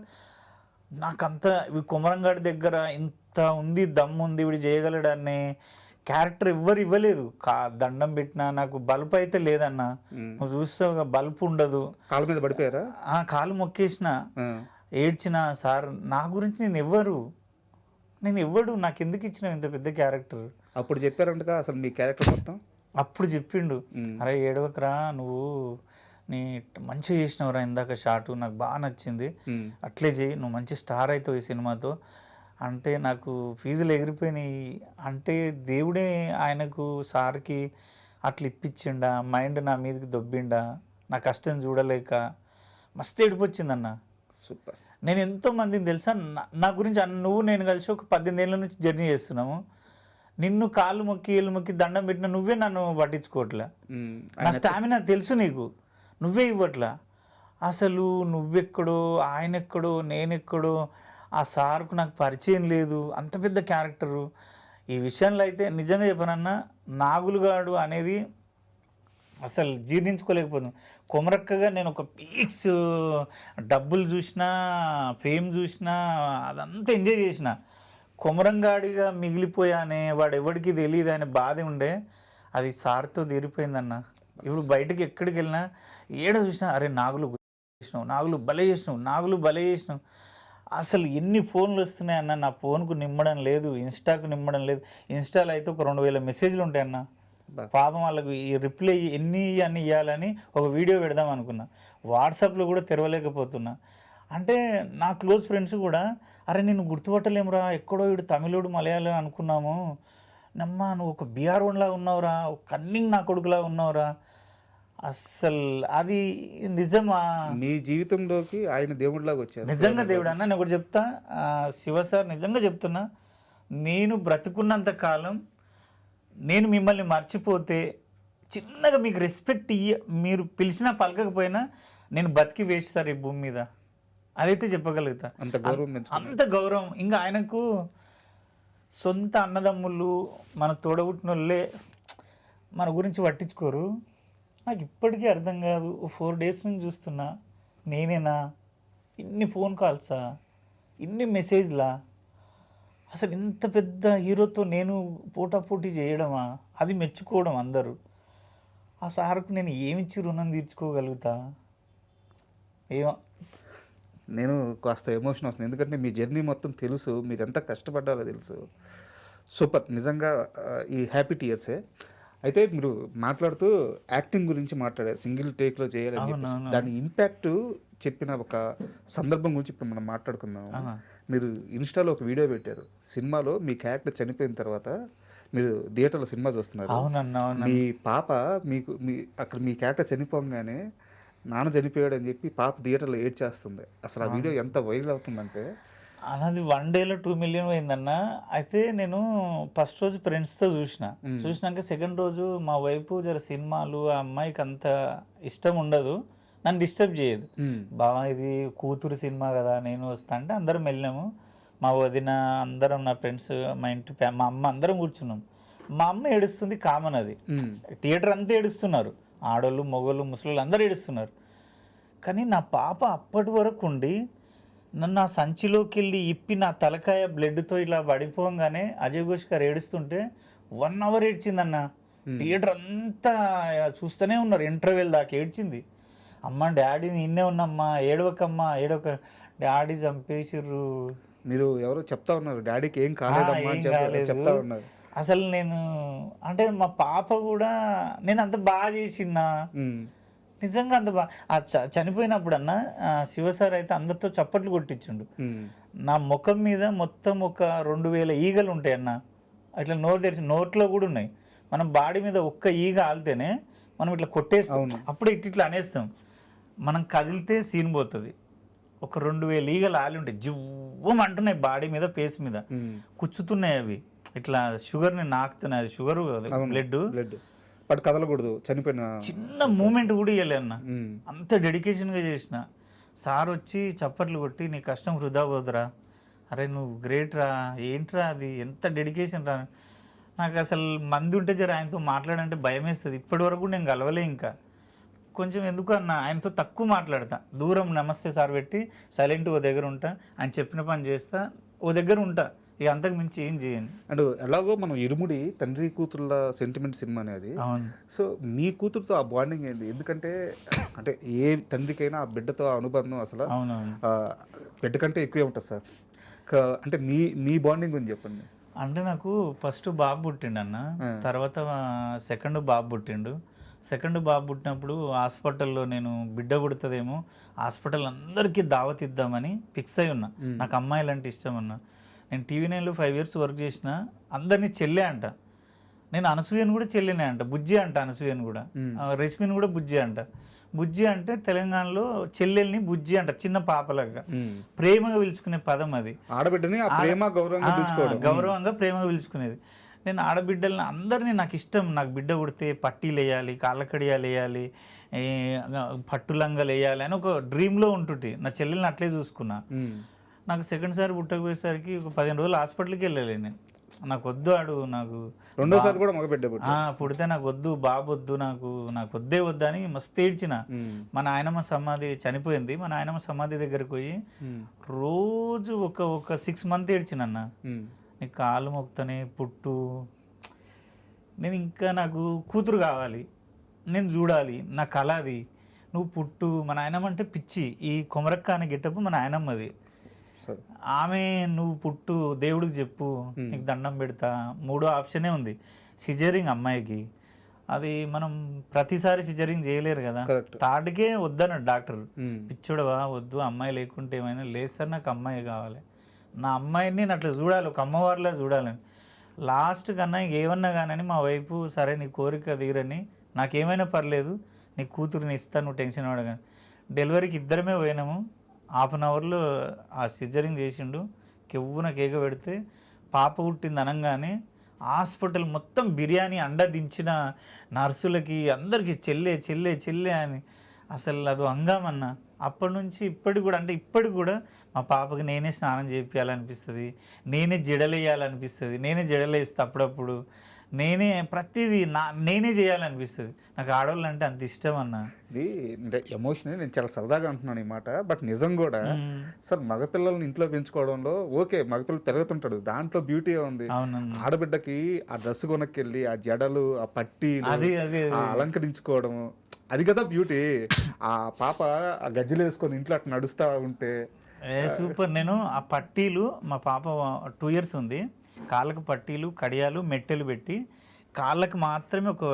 S3: నాకంత కొమరంగాడి దగ్గర ఇంత ఉంది, దమ్ము ఉంది, వీడు చేయగలడనే క్యారెక్టర్ ఎవ్వరు ఇవ్వలేదు. దండం పెట్టినా నాకు బల్బ్ అయితే లేదన్నా, నువ్వు చూస్తావు బల్బ్ ఉండదు.
S2: కాలు మీద పడిపోయారా?
S3: కాలు మొక్కేసిన, ఏడ్చిన, సార్ నా గురించి నేను ఎవ్వడు, నాకు ఎందుకు ఇచ్చినావు ఇంత పెద్ద క్యారెక్టర్.
S2: అప్పుడు చెప్పారంటగా అసలు మీ క్యారెక్టర్ మొత్తం.
S3: అప్పుడు చెప్పిండు, అరే ఏడవకరా నువ్వు, నీ మంచిగా చేసినవరా ఇందాక షాటు నాకు బాగా నచ్చింది, అట్లే చేయి నువ్వు మంచి స్టార్ అవుతావు ఈ సినిమాతో అంటే నాకు ఫీజులు ఎగిరిపోయినాయి. అంటే దేవుడే ఆయనకు సార్కి అట్లా ఇప్పించిండా, మైండ్ నా మీదకి దొబ్బిండా, నా కష్టం చూడలేక మస్తు ఏడిపొచ్చిందన్న.
S2: సూపర్.
S3: నేను ఎంతో మందిని తెలుసా నా గురించి నువ్వు నేను కలిసి ఒక 18 ఏళ్ళ నుంచి జర్నీ చేస్తున్నాము, నిన్ను కాళ్ళు మొక్కి ఏళ్ళు మొక్కి దండం పెట్టిన నువ్వే నన్ను పట్టించుకోవట్లే, నా స్టామినా తెలుసు నీకు, నువ్వే ఇవ్వట్లా. అసలు నువ్వెక్కడో ఆయన ఎక్కడో నేనెక్కడో, ఆ సార్కు నాకు పరిచయం లేదు, అంత పెద్ద క్యారెక్టరు. ఈ విషయంలో అయితే నిజంగా చెప్పనన్నా నాగులుగాడు అనేది అసలు జీర్ణించుకోలేకపోతున్నాను. కొమరక్కగా నేను ఒక పీక్స్ డబ్బులు చూసినా ఫేమ్ చూసినా అదంతా ఎంజాయ్ చేసిన, కొమరంగాడిగా మిగిలిపోయానే వాడు ఎవరికి తెలియదు అనే బాధ ఉండే, అది సార్తో తీరిపోయిందన్న. ఇప్పుడు బయటకు ఎక్కడికి వెళ్ళినా ఏడ చూసినా అరే నాగులు చేసినావు, నాగులు భలే చేసినావు, నాగులు భలే చేసినావు. అసలు ఎన్ని ఫోన్లు వస్తున్నాయన్న, నా ఫోన్కు నిమ్మడం లేదు, ఇన్స్టాకు నిమ్మడం లేదు. ఇన్స్టాలో అయితే ఒక 2000 మెసేజ్లు ఉంటాయన్న. పాపం వాళ్ళకు ఈ రిప్లై అన్నీ ఇవ్వాలని ఒక వీడియో పెడదాం అనుకున్నా, వాట్సాప్లో కూడా తెరవలేకపోతున్నా. అంటే నా క్లోజ్ ఫ్రెండ్స్ కూడా అరే నేను గుర్తుపట్టలేమురా, ఎక్కడో వీడు తమిళోడు మలయాళం అనుకున్నాము, నమ్మా నువ్వు ఒక బీఆర్ వన్లా ఉన్నావురా, ఒక కన్నింగ్ నా కొడుకులా ఉన్నావురా. అస్సలు అది నిజమా?
S2: మీ జీవితంలోకి ఆయన దేవుడిలాగా వచ్చారు.
S3: నిజంగా దేవుడు అన్న. నేను ఒకటి చెప్తా, శివ సార్ నిజంగా చెప్తున్నా, నేను బ్రతుకున్నంత కాలం నేను మిమ్మల్ని మర్చిపోతే చిన్నగా మీకు రెస్పెక్ట్ మీరు పిలిచినా పలకకపోయినా నేను బతికి వేస్ట్ సార్ ఈ భూమి మీద, అదైతే చెప్పగలుగుతా. అంత గౌరవం. ఇంకా ఆయనకు సొంత అన్నదమ్ములు మన తోడబుట్టినోళ్ళే మన గురించి పట్టించుకోరు. నాకు ఇప్పటికీ అర్థం కాదు, 4 days నుంచి చూస్తున్నా, నేనేనా ఇన్ని ఫోన్ కాల్సా, ఇన్ని మెసేజ్లా, అసలు ఇంత పెద్ద హీరోతో నేను పోటాపోటీ చేయడమా, అది మెచ్చుకోవడం అందరూ. ఆ సార్కు నేను ఏమిచ్చి రుణం తీర్చుకోగలుగుతా ఏమో.
S2: నేను కాస్త ఎమోషన్ వస్తుంది, ఎందుకంటే మీ జర్నీ మొత్తం తెలుసు, మీరు ఎంత కష్టపడ్డారో తెలుసు. సూపర్. నిజంగా ఈ హ్యాపీ టీయర్సే. అయితే మీరు మాట్లాడుతూ యాక్టింగ్ గురించి మాట్లాడారు, సింగిల్ టేక్లో చేయాలని చెప్పేసి. దాని ఇంపాక్ట్ చెప్పిన ఒక సందర్భం గురించి ఇప్పుడు మనం మాట్లాడుకుందాం. మీరు ఇన్స్టాలో ఒక వీడియో పెట్టారు, సినిమాలో మీ క్యారెక్టర్ చనిపోయిన తర్వాత మీరు థియేటర్లో సినిమా చూస్తున్నారు. మీ పాప అక్కడ మీ క్యారెక్టర్ చనిపోగానే నాన్న చనిపోయాడు అని చెప్పి పాప థియేటర్లో ఏడ్ చేస్తుంది. అసలు ఆ వీడియో ఎంత వైరల్ అవుతుందంటే
S3: అది 1 dayలో 2 million పోయిందన్న. అయితే నేను ఫస్ట్ రోజు ఫ్రెండ్స్తో చూసినాక సెకండ్ రోజు మా వైపు జర సినిమాలు ఆ అమ్మాయికి అంత ఇష్టం ఉండదు, నన్ను డిస్టర్బ్ చేయదు. బావా ఇది కూతురు సినిమా కదా నేను వస్తా అంటే అందరం వెళ్ళినాము. మా వదిన అందరం నా ఫ్రెండ్స్ మా ఇంటి మా అమ్మ అందరం కూర్చున్నాం. మా అమ్మ ఏడుస్తుంది, కామన్ అది, థియేటర్ అంతా ఏడుస్తున్నారు, ఆడోళ్ళు మగోళ్ళు ముసలోళ్ళు అందరూ ఏడుస్తున్నారు. కానీ నా పాప అప్పటి వరకు ఉండి నన్ను ఆ సంచిలోకి వెళ్ళి ఇప్పి నా తలకాయ బ్లడ్తో ఇలా పడిపోగానే అజయ్ ఘోష్ గారు ఏడుస్తుంటే 1 hour ఏడ్చిందన్న. థియేటర్ అంతా చూస్తూనే ఉన్నారు, ఇంటర్వెల్ దాకా ఏడ్చింది. అమ్మ డాడీని ఇన్నే ఉన్నమ్మా, ఏడవకమ్మా ఏడవక, డాడీ చంపేసిర్రు.
S2: మీరు ఎవరో చెప్తా ఉన్నారు డాడీకి ఏం కాలేదమ్మా చెప్తా ఉన్నారు.
S3: అసలు నేను అంటే మా పాప కూడా నేను అంత బాగా చేసినా, నిజంగా అంత బాగా చనిపోయినప్పుడు అన్న శివసార్ అయితే అందరితో చప్పట్లు కొట్టించుండు. నా ముఖం మీద మొత్తం ఒక 2000 ఈగలు ఉంటాయి అన్న, అట్లా నోరు తెరిచి నోట్లో కూడా ఉన్నాయి. మనం బాడీ మీద ఒక్క ఈగ ఆలితేనే మనం ఇట్లా కొట్టేస్తాం, అప్పుడే ఇట్లా అనేస్తాం. మనం కదిలితే సీన్ పోతుంది. ఒక 2000 ఈగలు ఆలి ఉంటాయి, జువ్వమంటున్నాయి బాడీ మీద, ఫేస్ మీద కుచ్చుతున్నాయి. అవి ఇట్లా షుగర్ని నాకుతున్నాయి, అది షుగర్ బ్లడ్
S2: బట్ కదలకూడదు, చనిపోయిన
S3: చిన్న మూమెంట్ కూడా ఇవ్వలే అన్న. అంత డెడికేషన్గా చేసిన. సార్ వచ్చి చప్పట్లు కొట్టి నీ కష్టం వృధా పోదురా, అరే నువ్వు గ్రేట్ రా, ఏంట్రా అది ఎంత డెడికేషన్ రా. నాకు అసలు మంది ఉంటే జర ఆయనతో మాట్లాడంటే భయం వేస్తుంది. ఇప్పటి వరకు నేను కలవలే, ఇంకా కొంచెం ఎందుకు అన్న ఆయనతో తక్కువ మాట్లాడతా, దూరం నమస్తే సార్ పెట్టి సైలెంట్ ఓ దగ్గర ఉంటా, ఆయన చెప్పిన పని చేస్తా, ఓ దగ్గర ఉంటా, ఇక అంతకు మించి ఏం చేయను.
S2: అండ్ ఎలాగో మనం ఇరుముడి తండ్రి కూతుర్ల సెంటిమెంట్ సినిమా అనేది. సో మీ కూతురుతో ఆ బాండింగ్ ఏంటి? ఎందుకంటే అంటే ఏ తండ్రికైనా ఆ బిడ్డతో ఆ అనుబంధం అసలు బిడ్డ కంటే ఎక్కువే ఉంటుంది సార్. అంటే మీ బాండింగ్ గురించి చెప్పండి.
S3: అంటే నాకు ఫస్ట్ బాబు పుట్టిండు అన్న, తర్వాత సెకండ్ బాబు పుట్టిండు. సెకండ్ బాబు పుట్టినప్పుడు హాస్పిటల్లో నేను బిడ్డ పుడుతుందేమో హాస్పిటల్ అందరికీ దావత్ ఇద్దామని ఫిక్స్ అయి ఉన్నా. నాకు అమ్మాయిలు అంటే ఇష్టం అన్న. నేను టీవీ నైన్లో 5 years వర్క్ చేసిన, అందరినీ చెల్లె అంట. నేను అనసూయను కూడా చెల్లినే అంట, బుజ్జి అంట అనసూయను కూడా, రష్మిని కూడా బుజ్జి అంట. బుజ్జి అంటే తెలంగాణలో చెల్లెల్ని బుజ్జి అంట, చిన్న పాపలాగా ప్రేమగా పిలుచుకునే పదం అది.
S2: ఆడబిడ్డని గౌరవంగా
S3: ప్రేమగా పిలుచుకునేది. నేను ఆడబిడ్డలని అందరినీ నాకు ఇష్టం. నాకు బిడ్డ పుడితే పట్టీలు వేయాలి, కాళ్ళ కడియాలు వేయాలి, పట్టు లంగలు వేయాలి అని ఒక డ్రీమ్లో ఉంటుంటే నా చెల్లెల్ని అట్లే చూసుకున్నా. నాకు సెకండ్ సారి పుట్టకపోయేసరికి ఒక 15 రోజులు హాస్పిటల్కి వెళ్ళాలి నేను. నాకు వద్దు ఆడు, నాకు
S2: రెండోసారి కూడా మగ బిడ్డ
S3: పుడితే నాకు వద్దు, బాబు వద్దు, నాకు వద్దే వద్దు అని మస్తు ఏడ్చిన. మా నాయనమ్మ సమాధి చనిపోయింది, మా నాయనమ్మ సమాధి దగ్గరికి పోయి రోజు ఒక 6 months ఏడ్చిన అన్న. నీకు కాళ్ళు మొక్కుతానే పుట్టు, నేను ఇంకా నాకు కూతురు కావాలి, నేను చూడాలి, నా కళ అది, నువ్వు పుట్టు. మా నాయనమ్మ అంటే పిచ్చి, ఈ కొమరక్క అనే గెటప్ మా నాయనమ్మది. ఆమె నువ్వు పుట్టు, దేవుడికి చెప్పు, నీకు దండం పెడతా. 3వ ఆప్షనే ఉంది, సిజరింగ్ అమ్మాయికి. అది మనం ప్రతిసారి సిజరింగ్ చేయలేరు కదా, తాటికే వద్దన్నాడు డాక్టర్. పిచ్చోడవా వద్దు, అమ్మాయి లేకుంటే ఏమైనా లేదు సార్, నాకు అమ్మాయి కావాలి, నా అమ్మాయిని నేను అట్లా చూడాలి, ఒక అమ్మవారిలా చూడాలని. లాస్ట్ కన్నా ఏమన్నా కానీ మా వైపు సరే నీ కోరిక తీరని, నాకేమైనా పర్లేదు, నీ కూతురుని ఇస్తాను, నువ్వు టెన్షన్ పడగాని. డెలివరీకి ఇద్దరమే పోయినాము. 1/2 hourలో ఆ సిజరింగ్ చేసిండు. కెవ్వున కేక పెడితే పాప పుట్టింది అనగానే హాస్పిటల్ మొత్తం బిర్యానీ అండ దించిన నర్సులకి అందరికీ చెల్లె చెల్లె చెల్లె అని అసలు అది హంగామన్న. అప్పటి నుంచి ఇప్పటికి కూడా, అంటే ఇప్పటికి కూడా మా పాపకి నేనే స్నానం చేయించాలనిపిస్తుంది, నేనే జడలేయాలనిపిస్తుంది, నేనే జడలేస్తా అప్పుడప్పుడు, నేనే ప్రతిదీ నేనే చేయాలనిపిస్తుంది. నాకు ఆడవాళ్ళు అంటే అంత ఇష్టం అన్న.
S2: ఇది ఎమోషన్, నేను చాలా సరదాగా అంటున్నాను ఈ మాట, బట్ నిజం కూడా. సార్ మగపిల్లల్ని ఇంట్లో పెంచుకోవడంలో ఓకే, మగపిల్లలు పెరుగుతుంటాడు, దాంట్లో బ్యూటీ ఉంది. ఆడబిడ్డకి ఆ డ్రెస్ కొనక్కెళ్ళి ఆ జడలు, ఆ పట్టీలు అలంకరించుకోవడం, అది కదా బ్యూటీ. ఆ పాప ఆ గజ్జలు వేసుకొని ఇంట్లో అట్లా నడుస్తూ ఉంటే
S3: సూపర్. నేను ఆ పట్టీలు, మా పాప 2 years ఉంది, కాళ్ళకు పట్టీలు, కడియాలు, మెట్టెలు పెట్టి కాళ్ళకు మాత్రమే ఒక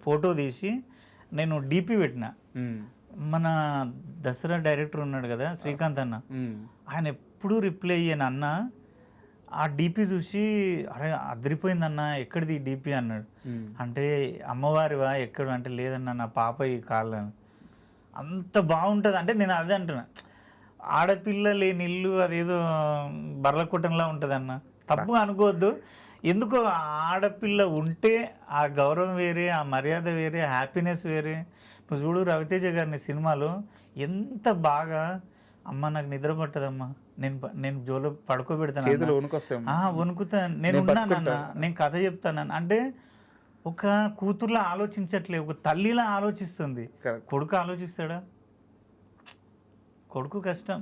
S3: ఫోటో తీసి నేను డీపీ పెట్టిన. మన దసరా డైరెక్టర్ ఉన్నాడు కదా శ్రీకాంత్ అన్న, ఆయన ఎప్పుడూ రిప్లై అయ్యాను అన్న. ఆ డీపీ చూసి అరే అదిరిపోయిందన్న, ఎక్కడిది డీపీ అన్నాడు. అంటే అమ్మవారివా ఎక్కడ అంటే లేదన్న, నా పాప ఈ కాళ్ళు. అంత బాగుంటుంది. అంటే నేను అదే అంటున్నా, ఆడపిల్ల లేని ఇల్లు అదేదో బర్లకొట్టంలా ఉంటుంది అన్న. తప్పుగా అనుకోవద్దు, ఎందుకో ఆడపిల్ల ఉంటే ఆ గౌరవం వేరే, ఆ మర్యాద వేరే, హ్యాపీనెస్ వేరే. నువ్వు చూడు రవితేజ గారిని సినిమాలో ఎంత బాగా, అమ్మ నాకు నిద్ర పట్టదమ్మా, నేను జోలో పడుకోబెడతాను, వణుకుతాను, నేను ఉన్నానన్న, నేను కథ చెప్తానన్న. అంటే ఒక కూతుర్లా ఆలోచించట్లే, ఒక తల్లిలా ఆలోచిస్తుంది. కొడుకు ఆలోచిస్తాడా? కొడుకు కష్టం.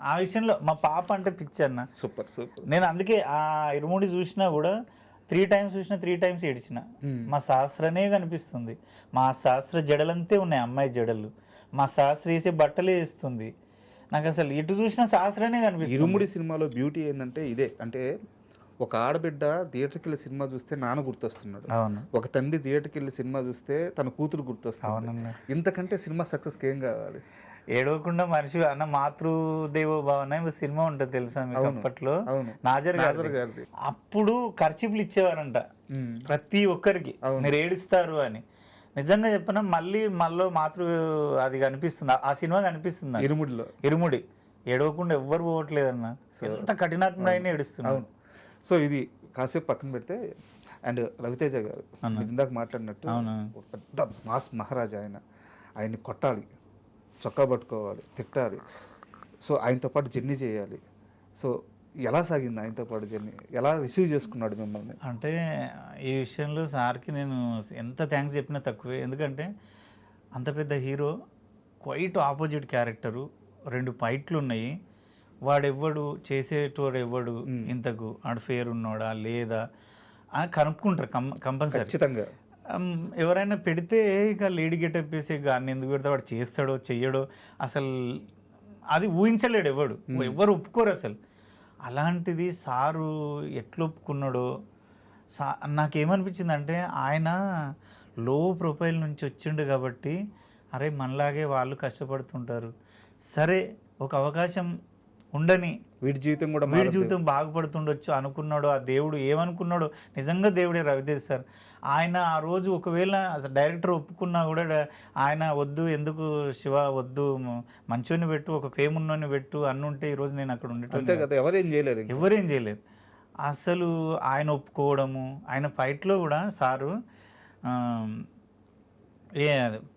S3: ఆ విషయంలో మా పాప అంటే పిచ్చి అన్న.
S2: Super super.
S3: నేను అందుకే ఆ ఇరుముడి చూసినా కూడా 3 times చూసినా 3 times ఏడ్చిన. మా శాస్త్రనే కనిపిస్తుంది, మా శాస్త్ర జడలంతే ఉన్నాయి, అమ్మాయి జడలు, మా శాస్త్ర వేసే బట్టలే వేస్తుంది. నాకు అసలు ఎటు చూసినా శాస్త్రనే కనిపిస్తుంది.
S2: ఇరుముడి సినిమాలో బ్యూటీ ఏంటంటే ఇదే, అంటే ఒక ఆడబిడ్డ థియేటర్కి వెళ్ళి సినిమా చూస్తే నాన్న గుర్తొస్తున్నాడు, ఒక తండ్రి థియేటర్కి వెళ్ళి సినిమా చూస్తే తన కూతురు గుర్తొస్తుంది. ఇంతకంటే సినిమా సక్సెస్కి ఏం కావాలి?
S3: ఏడవకుండా మనిషి అన్న, మాతృదేవో భవన సినిమా ఉంటుంది తెలుసా మీకు? అప్పట్లో నాజర్ గారిది. అప్పుడు ఖర్చులు ఇచ్చేవారంట ప్రతి ఒక్కరికి, మీరు ఏడుస్తారు అని. నిజంగా చెప్పిన మళ్ళీ మాతృ అది కనిపిస్తుంది, ఆ సినిమా కనిపిస్తుంది ఇరుముడి. ఏడవకుండా ఎవ్వరు పోవట్లేదన్న, ఎంత కఠినాత్మక అయినా ఏడుస్తున్నారు.
S2: సో ఇది కాసేపు పక్కన పెడితే, అండ్ రవితేజ గారు ఇందాక మాట్లాడినట్టు ఒక పెద్ద మాస్ మహారాజా ఆయన్ని కొట్టాలి, చొక్కా పట్టుకోవాలి, తిట్టాలి. సో ఆయనతో పాటు జర్నీ చేయాలి. సో ఎలా సాగింది ఆయనతో పాటు జర్నీ? ఎలా రిసీవ్ చేసుకున్నాడు మిమ్మల్ని?
S3: అంటే ఈ విషయంలో సార్కి నేను ఎంత థ్యాంక్స్ చెప్పినా తక్కువే. ఎందుకంటే అంత పెద్ద హీరో, క్వైట్ ఆపోజిట్ క్యారెక్టరు, 2 ఫైట్లు ఉన్నాయి, వాడెవ్వడు చేసేటోడు ఎవ్వడు, ఇంతకు ఆడు ఫేర్ ఉన్నాడా లేదా అని కనుక్కుంటారు కంపల్సరీ ఖచ్చితంగా. ఎవరైనా పెడితే ఇక లేడీ గెటప్ వేసే గాన్ని ఎందుకు పెడితే వాడు చేస్తాడో చెయ్యడో అసలు అది ఊహించలేడు, ఎవ్వరు ఒప్పుకోరు అసలు. అలాంటిది సారు ఎట్లా ఒప్పుకున్నాడో నాకేమనిపించిందంటే ఆయన లో ప్రొఫైల్ నుంచి వచ్చిండు కాబట్టి అరే మనలాగే వాళ్ళు కష్టపడుతుంటారు, సరే ఒక అవకాశం ఉండని,
S2: వీడి జీవితం కూడా
S3: వీడి జీవితం బాగుపడుతుండొచ్చు అనుకున్నాడు. ఆ దేవుడు ఏమనుకున్నాడో నిజంగా దేవుడే రవితేజ్ సార్. ఆయన ఆ రోజు ఒకవేళ అసలు డైరెక్టర్ ఒప్పుకున్నా కూడా ఆయన వద్దు, ఎందుకు శివ వద్దు, మంచోని పెట్టు, ఒక ఫేమ్ ఉన్నోని పెట్టు అన్నుంటే ఈరోజు నేను అక్కడ
S2: అంతే
S3: ఉండేటోని.
S2: కదా, ఎవరేం చేయలేరు.
S3: ఎవరేం చేయలేరు. అసలు ఆయన ఒప్పుకోవడము, ఆయన ఫైట్లో కూడా సారు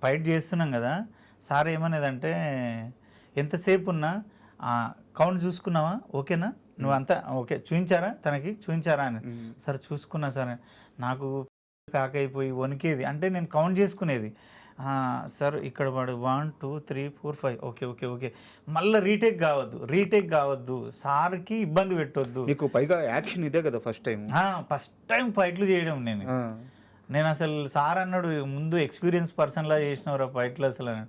S3: ఫైట్ చేస్తున్నాం కదా, సార్ ఏమనేదంటే ఎంతసేపు ఉన్నా కౌంట్ చూసుకున్నావా, ఓకేనా, నువ్వు అంతా ఓకే, చూపించారా అని. సార్ చూసుకున్నా సార్, నాకు ప్యాక్ అయిపోయి వణికేది, అంటే నేను కౌంట్ చేసుకునేది. సార్ ఇక్కడ వాడు 1 2 3 4 5 ఓకే ఓకే ఓకే, మళ్ళీ రీటేక్ కావద్దు, సార్కి ఇబ్బంది పెట్టొద్దు.
S2: మీకు పైగా యాక్షన్ ఇదే కదా ఫస్ట్
S3: టైం ఫైట్లు చేయడం నేను అసలు సార్ అన్నాడు ముందు ఎక్స్పీరియన్స్ పర్సన్లా చేసినవరా ఫైట్లు అసలు అని.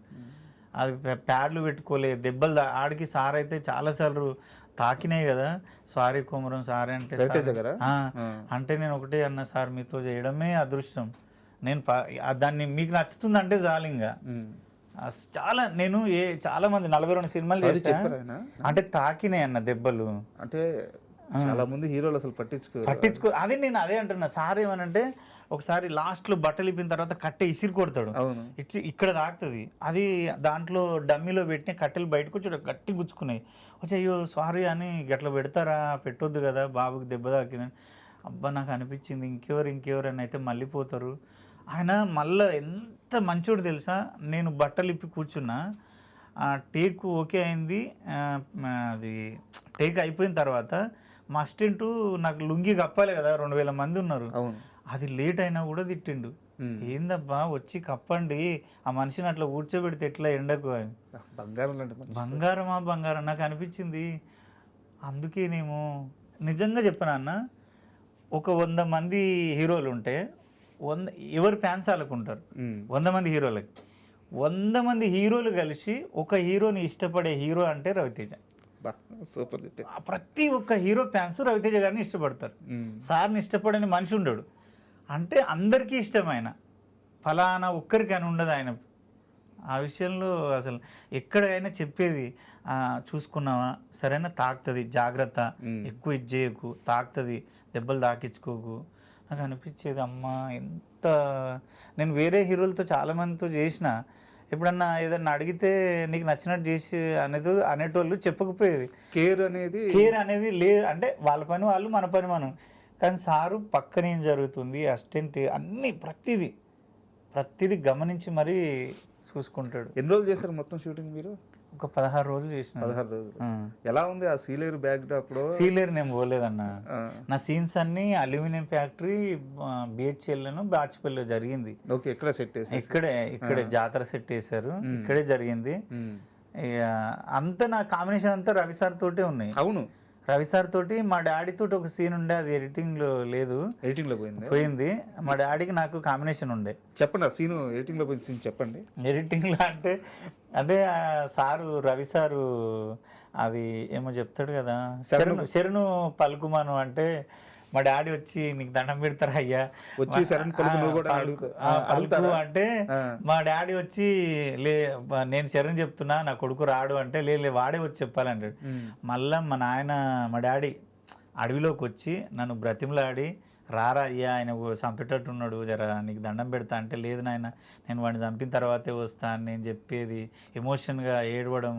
S3: అది ప్యాడ్లు పెట్టుకోలేదు, దెబ్బలు ఆడికి సార్ అయితే చాలాసార్లు తాకినాయి కదా, సారీ కొమరం సారీ అంటే నేను ఒకటే అన్నా, సార్ మీతో చేయడమే అదృష్టం, నేను దాన్ని మీకు నచ్చుతుంది అంటే చాలు ఇంకా. నేను చాలా మంది 42 సినిమాలు చేశాను, అంటే తాకినాయి అన్న దెబ్బలు,
S2: అంటే చాలా మంది హీరోలు అసలు పట్టించుకో
S3: అదే నేను అదే అంటున్నా. సార్ ఏమనంటే ఒకసారి లాస్ట్లో బట్టలు ఇప్పిన తర్వాత కట్టె ఇసిరి కొడతాడు, ఇక్కడ తాకుతుంది, అది దాంట్లో డమ్మీలో పెట్టిన కట్టెలు బయటకు వచ్చి గట్టి గుచ్చుకున్నాయి, వచ్చి అయ్యో సారీ అని గట్లా పెడతారా, పెట్టొద్దు కదా, బాబుకి దెబ్బ తాకిందని. అబ్బా నాకు అనిపించింది ఇంకెవరు అని అయితే మళ్ళీపోతారు. ఆయన మళ్ళీ ఎంత మంచోడు తెలుసా, నేను బట్టలు ఇప్పి కూర్చున్నా, టేక్ ఓకే అయింది, అది టేక్ అయిపోయిన తర్వాత మా అసిస్టెంట్ నాకు లుంగి కప్పాలి కదా, 2000 మంది ఉన్నారు, అది లేట్ అయినా కూడా తిట్టిండు, ఏందబ్బా వచ్చి కప్పండి, ఆ మనిషిని అట్లా కూర్చోబెడితే ఎట్లా ఎండకు అని. బంగారం నాకు అనిపించింది. అందుకేనేమో నిజంగా చెప్పనా అన్న, ఒక 100 మంది హీరోలు ఉంటే ఎవరు ఫ్యాన్స్ వాళ్ళకుంటారు, 100 మంది హీరోలకి, 100 మంది హీరోలు కలిసి ఒక హీరోని ఇష్టపడే హీరో అంటే రవితేజ.
S2: సూపర్.
S3: ప్రతి ఒక్క హీరో ఫ్యాన్స్ రవితేజ గారిని ఇష్టపడతారు, సార్ని ఇష్టపడని మనిషి ఉండడు, అంటే అందరికీ ఇష్టమైన ఫలానా ఒక్కరికి అని ఉండదు ఆయన. ఆ విషయంలో అసలు ఎక్కడైనా చెప్పేది, చూసుకున్నావా సరైన తాకుతుంది, జాగ్రత్త, ఎక్కువ ఇది చేయకు, తాకుతుంది, దెబ్బలు తాకించుకోకు. నాకు అనిపించేది అమ్మా ఎంత, నేను వేరే హీరోలతో చాలామందితో చేసిన, ఎప్పుడన్నా ఏదన్నా అడిగితే నీకు నచ్చినట్టు చేసి అనేటోళ్ళు చెప్పకపోయేది.
S2: కేర్
S3: అనేది లేదు, అంటే వాళ్ళ పని వాళ్ళు, మన పని మనం. కానీ సారు పక్కన ఏం జరుగుతుంది, అసిస్టెంట్ అన్నీ ప్రతిదీ గమనించి మరీ చూసుకుంటాడు.
S2: ఎన్ని రోజులు చేశారు మొత్తం షూటింగ్ మీరు?
S3: ఒక 16 రోజులు చేసిన.
S2: 16 రోజులు. ఎలా ఉంది ఆ సీలేరు బ్యాక్ డ్రాప్ లో?
S3: సీలేరు నేను పోలేదన్న, నా సీన్స్ అన్ని అల్యూమినియం ఫ్యాక్టరీ, బిహెచ్ఎల్ బాచిపల్లిలో జరిగింది.
S2: ఓకే, ఇక్కడ సెట్ చేశారు?
S3: ఇక్కడే జాతర సెట్ చేశారు, ఇక్కడే జరిగింది. అంతా నా కాంబినేషన్ అంతా రవి సార్ తోటే ఉన్నాయి.
S2: అవును,
S3: రవి సార్ తోటి మా డాడీ తోటి ఒక సీన్ ఉండే, అది ఎడిటింగ్ లో లేదు,
S2: ఎడిటింగ్ లో
S3: పోయింది. మా డాడీకి నాకు కాంబినేషన్ ఉండే.
S2: చెప్పండి ఆ సీన్, ఎడిటింగ్ లో పోయిన సీన్ చెప్పండి.
S3: ఎడిటింగ్ లో అంటే సారు రవి సారు అది ఏమో చెప్తాడు కదా, శరణు పలుకుమాను అంటే, మా డాడీ వచ్చి నీకు దండం పెడతారా అయ్యా
S2: వచ్చి
S3: పలుకు అంటే, మా డాడీ వచ్చి నేను శరణ్ చెప్తున్నా నా కొడుకు రాడు అంటే, లే వాడే వచ్చి చెప్పాలంటాడు. మళ్ళా మా డాడీ అడవిలోకి వచ్చి నన్ను బ్రతిమలాడి, రారా అయ్యా ఆయన చంపేటట్టున్నాడు, జర నీకు దండం పెడతా అంటే, లేదు నాయన నేను వాడిని చంపిన తర్వాతే వస్తా అని నేను చెప్పేది, ఎమోషన్గా ఏడవడం.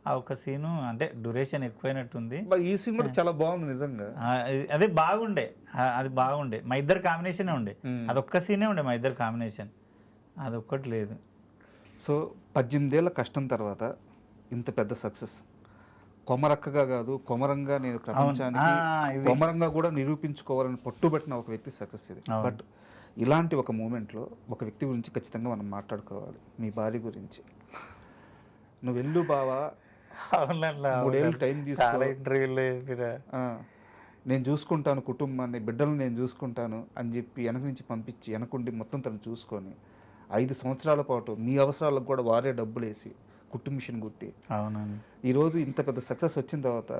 S3: ఆ ఒక సీను అంటే డ్యూరేషన్ ఎక్కువైనట్టుంది.
S2: ఈ సీన్ కూడా చాలా బాగుంది నిజంగా.
S3: అది బాగుండే మా ఇద్దరు కాంబినేషనే ఉండే, అదొక్క సీనే ఉండే మా ఇద్దరు కాంబినేషన్, అదొక్కటి లేదు.
S2: సో 18 ఏళ్ళ కష్టం తర్వాత ఇంత పెద్ద సక్సెస్, కొమరక్కగా కాదు కొమరంగా నేను ప్రపంచానికి కొమరంగా కూడా నిరూపించుకోవాలని పట్టుబట్టిన ఒక వ్యక్తి సక్సెస్ ఇది. బట్ ఇలాంటి ఒక మూమెంట్లో ఒక వ్యక్తి గురించి ఖచ్చితంగా మనం మాట్లాడుకోవాలి, మీ భార్య గురించి. నువ్వు వెళ్ళు బావా, 3 ఏళ్ళు టైం తీసుకో, నేను చూసుకుంటాను కుటుంబాన్ని, బిడ్డలను నేను చూసుకుంటాను అని చెప్పి వెనక నుంచి పంపించి వెనకుండి మొత్తం తను చూసుకొని 5 సంవత్సరాల పాటు మీ అవసరాలకు కూడా వారే డబ్బులు వేసి కుట్టు మిషన్ కుట్టి,
S3: అవునండి,
S2: ఈరోజు ఇంత పెద్ద సక్సెస్ వచ్చిన తర్వాత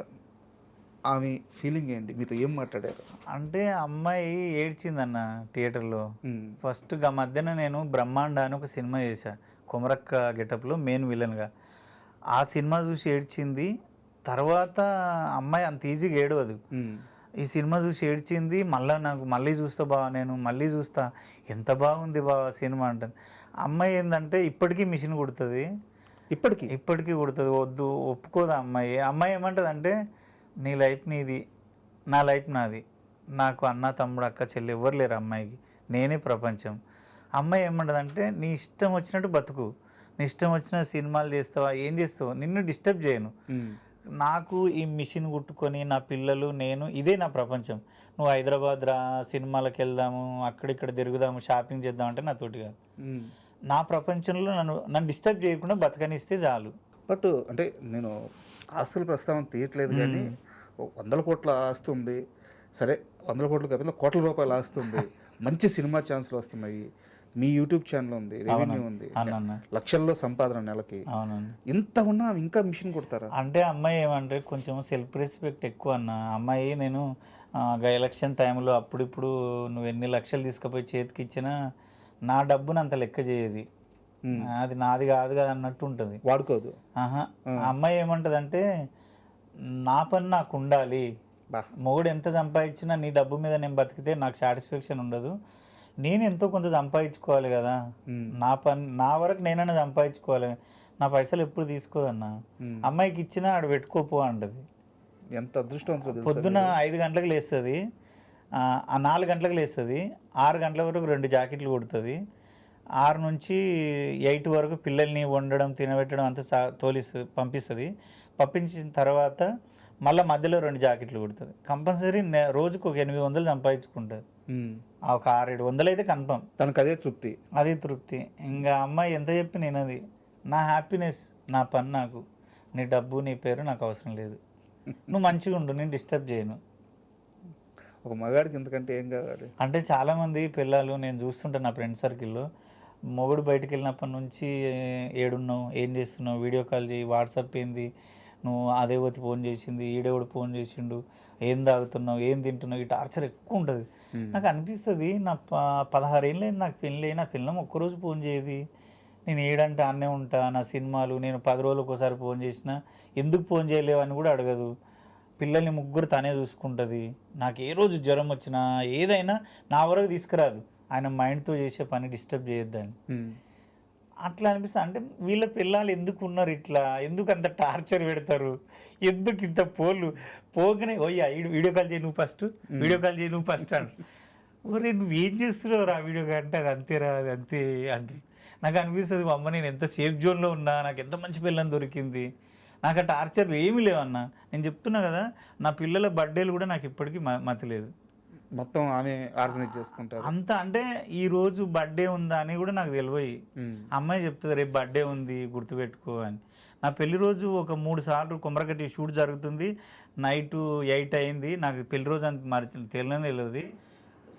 S2: ఆమె ఫీలింగ్ ఏంటి, మీతో ఏం మాట్లాడారు?
S3: అంటే అమ్మాయి ఏడ్చిందన్న థియేటర్లో.
S2: ఉమ్,
S3: ఫస్ట్ మధ్యన నేను బ్రహ్మాండ అని ఒక సినిమా చేశా, కొమరక్క గెటప్లో మెయిన్ విలన్గా. ఆ సినిమా చూసి ఏడ్చింది. తర్వాత అమ్మాయి అంత ఈజీగా ఏడవదు.
S2: ఉమ్,
S3: ఈ సినిమా చూసి ఏడ్చింది. నాకు మళ్ళీ చూస్తా బావ, నేను మళ్ళీ చూస్తా, ఎంత బాగుంది బావ సినిమా అంటుంది. అమ్మాయి ఏంటంటే ఇప్పటికీ మిషన్ కుడుతుంది, ఇప్పటికీ కుడుతుంది. వద్దు ఒప్పుకోదు అమ్మాయి. అమ్మాయి ఏమంటుంది అంటే, నీ లైఫ్ నీది, నా లైఫ్ నాది, నాకు అన్న తమ్ముడు అక్క చెల్లి ఎవరు లేరు అమ్మాయికి, నేనే ప్రపంచం. అమ్మాయి ఏమంటుంది అంటే, నీ ఇష్టం వచ్చినట్టు బతుకు, నీ ఇష్టం వచ్చిన సినిమాలు చేస్తావా, ఏం చేస్తావా, నిన్ను డిస్టర్బ్ చేయను.
S2: ఉమ్,
S3: నాకు ఈ మిషన్ కుట్టుకొని నా పిల్లలు నేను ఇదే నా ప్రపంచం. నువ్వు హైదరాబాద్ రా, సినిమాలకు వెళ్దాము, అక్కడిక్కడ తిరుగుదాము, షాపింగ్ చేద్దాం అంటే నాతోటి కాదు.
S2: ఉమ్.
S3: నా ప్రపంచంలో నన్ను డిస్టర్బ్ చేయకుండా బతకనిస్తే చాలు.
S2: బట్ అంటే నేను ఆస్తుల ప్రస్తావన తీయట్లేదు కానీ 100 కోట్ల ఆస్తి ఉంది, సరే 100 కోట్లు కాకపోతే కోట్ల రూపాయల ఆస్తి ఉంది, మంచి సినిమా ఛాన్స్లు వస్తున్నాయి, మీ యూట్యూబ్ ఛానల్ ఉంది, రెవెన్యూ ఉంది,
S3: అవునన్న,
S2: లక్షల్లో సంపాదన నెలకి,
S3: అవునన్న.
S2: ఇంత ఉన్నా ఇంకా మిషన్ కొడతారా?
S3: అంటే అమ్మాయి ఏమంటే కొంచెం సెల్ఫ్ రెస్పెక్ట్ ఎక్కువ అన్న. అమ్మాయి నేను ఎలక్షన్ టైంలో అప్పుడిప్పుడు నువ్వు ఎన్ని లక్షలు తీసుకుపోయి చేతికి ఇచ్చినా నా డబ్బుని అంత లెక్క చేయదు. అది నాది కాదు కదా అన్నట్టు ఉంటుంది,
S2: వాడుకోదు.
S3: ఆహా. ఆ అమ్మాయి ఏమంటుంది అంటే, నా పని నాకు ఉండాలి, మొగుడు ఎంత సంపాదించినా నీ డబ్బు మీద నేను బతికితే నాకు సాటిస్ఫాక్షన్ ఉండదు, నేను ఎంతో కొంత సంపాదించుకోవాలి కదా, నా వరకు నేనైనా సంపాదించుకోవాలి, నా పైసలు ఎప్పుడు తీసుకోదన్నా. అమ్మాయికి ఇచ్చినా ఆడ పెట్టుకోపో అంటది.
S2: ఎంత అదృష్టవంతులు.
S3: పొద్దున 5 గంటలకు లేస్తుంది, 4 గంటలకు లేస్తుంది, 6 గంటల వరకు 2 జాకెట్లు కుడుతుంది, 6 నుంచి 8 వరకు పిల్లల్ని వండడం తినబెట్టడం అంతా పంపిస్తుంది. పంపించిన తర్వాత మళ్ళీ మధ్యలో 2 జాకెట్లు కుడుతుంది. కంపల్సరీ రోజుకు ఒక 800 సంపాదించుకుంటుంది. ఒక 600-700 అయితే కన్ఫర్మ్.
S2: తనకు అదే తృప్తి,
S3: అదే తృప్తి. ఇంకా అమ్మాయి ఎంత చెప్పి నేను అది నా హ్యాపీనెస్, నా పని నాకు, నీ డబ్బు నీ పేరు నాకు అవసరం లేదు, నువ్వు మంచిగా ఉండు, నేను డిస్టర్బ్ చేయను.
S2: ఒక మగాడికి ఎందుకంటే ఏం కావాలి
S3: అంటే చాలామంది పిల్లలు నేను చూస్తుంటాను నా ఫ్రెండ్ సర్కిల్లో, మొగుడు బయటికి వెళ్ళినప్పటి నుంచి ఏడున్నావు, ఏం చేస్తున్నావు, వీడియో కాల్ చేయి, వాట్సాప్ ఏంది, నువ్వు అదే వచ్చి ఫోన్ చేసింది, ఈడేవాడు ఫోన్ చేసిండు, ఏం తాగుతున్నావు, ఏం తింటున్నావు, ఈ టార్చర్ ఎక్కువ ఉంటుంది. నాకు అనిపిస్తుంది, నా 16 ఏళ్ళు అయింది నాకు పెళ్ళి, నా పిల్లం ఒక్కరోజు ఫోన్ చేయదు, నేను ఏడంటే అన్నే ఉంటా, నా సినిమాలు నేను 10 రోజులకు ఒకసారి ఫోన్ చేసినా ఎందుకు ఫోన్ చేయలేవు అని కూడా అడగదు, పిల్లల్ని ముగ్గురు తనే చూసుకుంటుంది, నాకు ఏ రోజు జ్వరం వచ్చినా ఏదైనా నా వరకు తీసుకురాదు, ఆయన మైండ్తో చేసే పని డిస్టర్బ్ చేయొద్దని. అట్లా అనిపిస్తుంది. అంటే వీళ్ళ పిల్లలు ఎందుకు ఉన్నారు ఇట్లా, ఎందుకు అంత టార్చర్ పెడతారు, ఎందుకు ఇంత పోగానే ఓయ్యా వీడియో కాల్ చేయి నువ్వు ఫస్ట్, వీడియో కాల్ చేయి నువ్వు ఫస్ట్ అంట. ఒరే నువ్వేం చేస్తున్నావు రా వీడియో కాల్ అంటే, అది అంతేరా అది అంతే అంటే నాకు అనిపిస్తుంది, అమ్మ నేను ఎంత సేఫ్ జోన్లో ఉన్నా, నాకు ఎంత మంచి పిల్లని దొరికింది, నాకు ఆ టార్చర్లు ఏమీ లేవన్నా. నేను చెప్తున్నా కదా, నా పిల్లల బర్త్డేలు కూడా నాకు ఇప్పటికీ మతి లేదు,
S2: మొత్తం ఆమె ఆర్గనైజ్ చేసుకుంటారు
S3: అంత. అంటే ఈ రోజు బర్త్డే ఉందా అని కూడా నాకు తెలియదు. అమ్మాయి చెప్తుంది రేపు బర్త్డే ఉంది గుర్తుపెట్టుకో అని. నా పెళ్లి రోజు ఒక 3 సార్లు కొమరకట్టి షూట్ జరుగుతుంది, నైట్ 8 అయింది, నాకు పెళ్లి రోజు అంత మరి తెలియదు.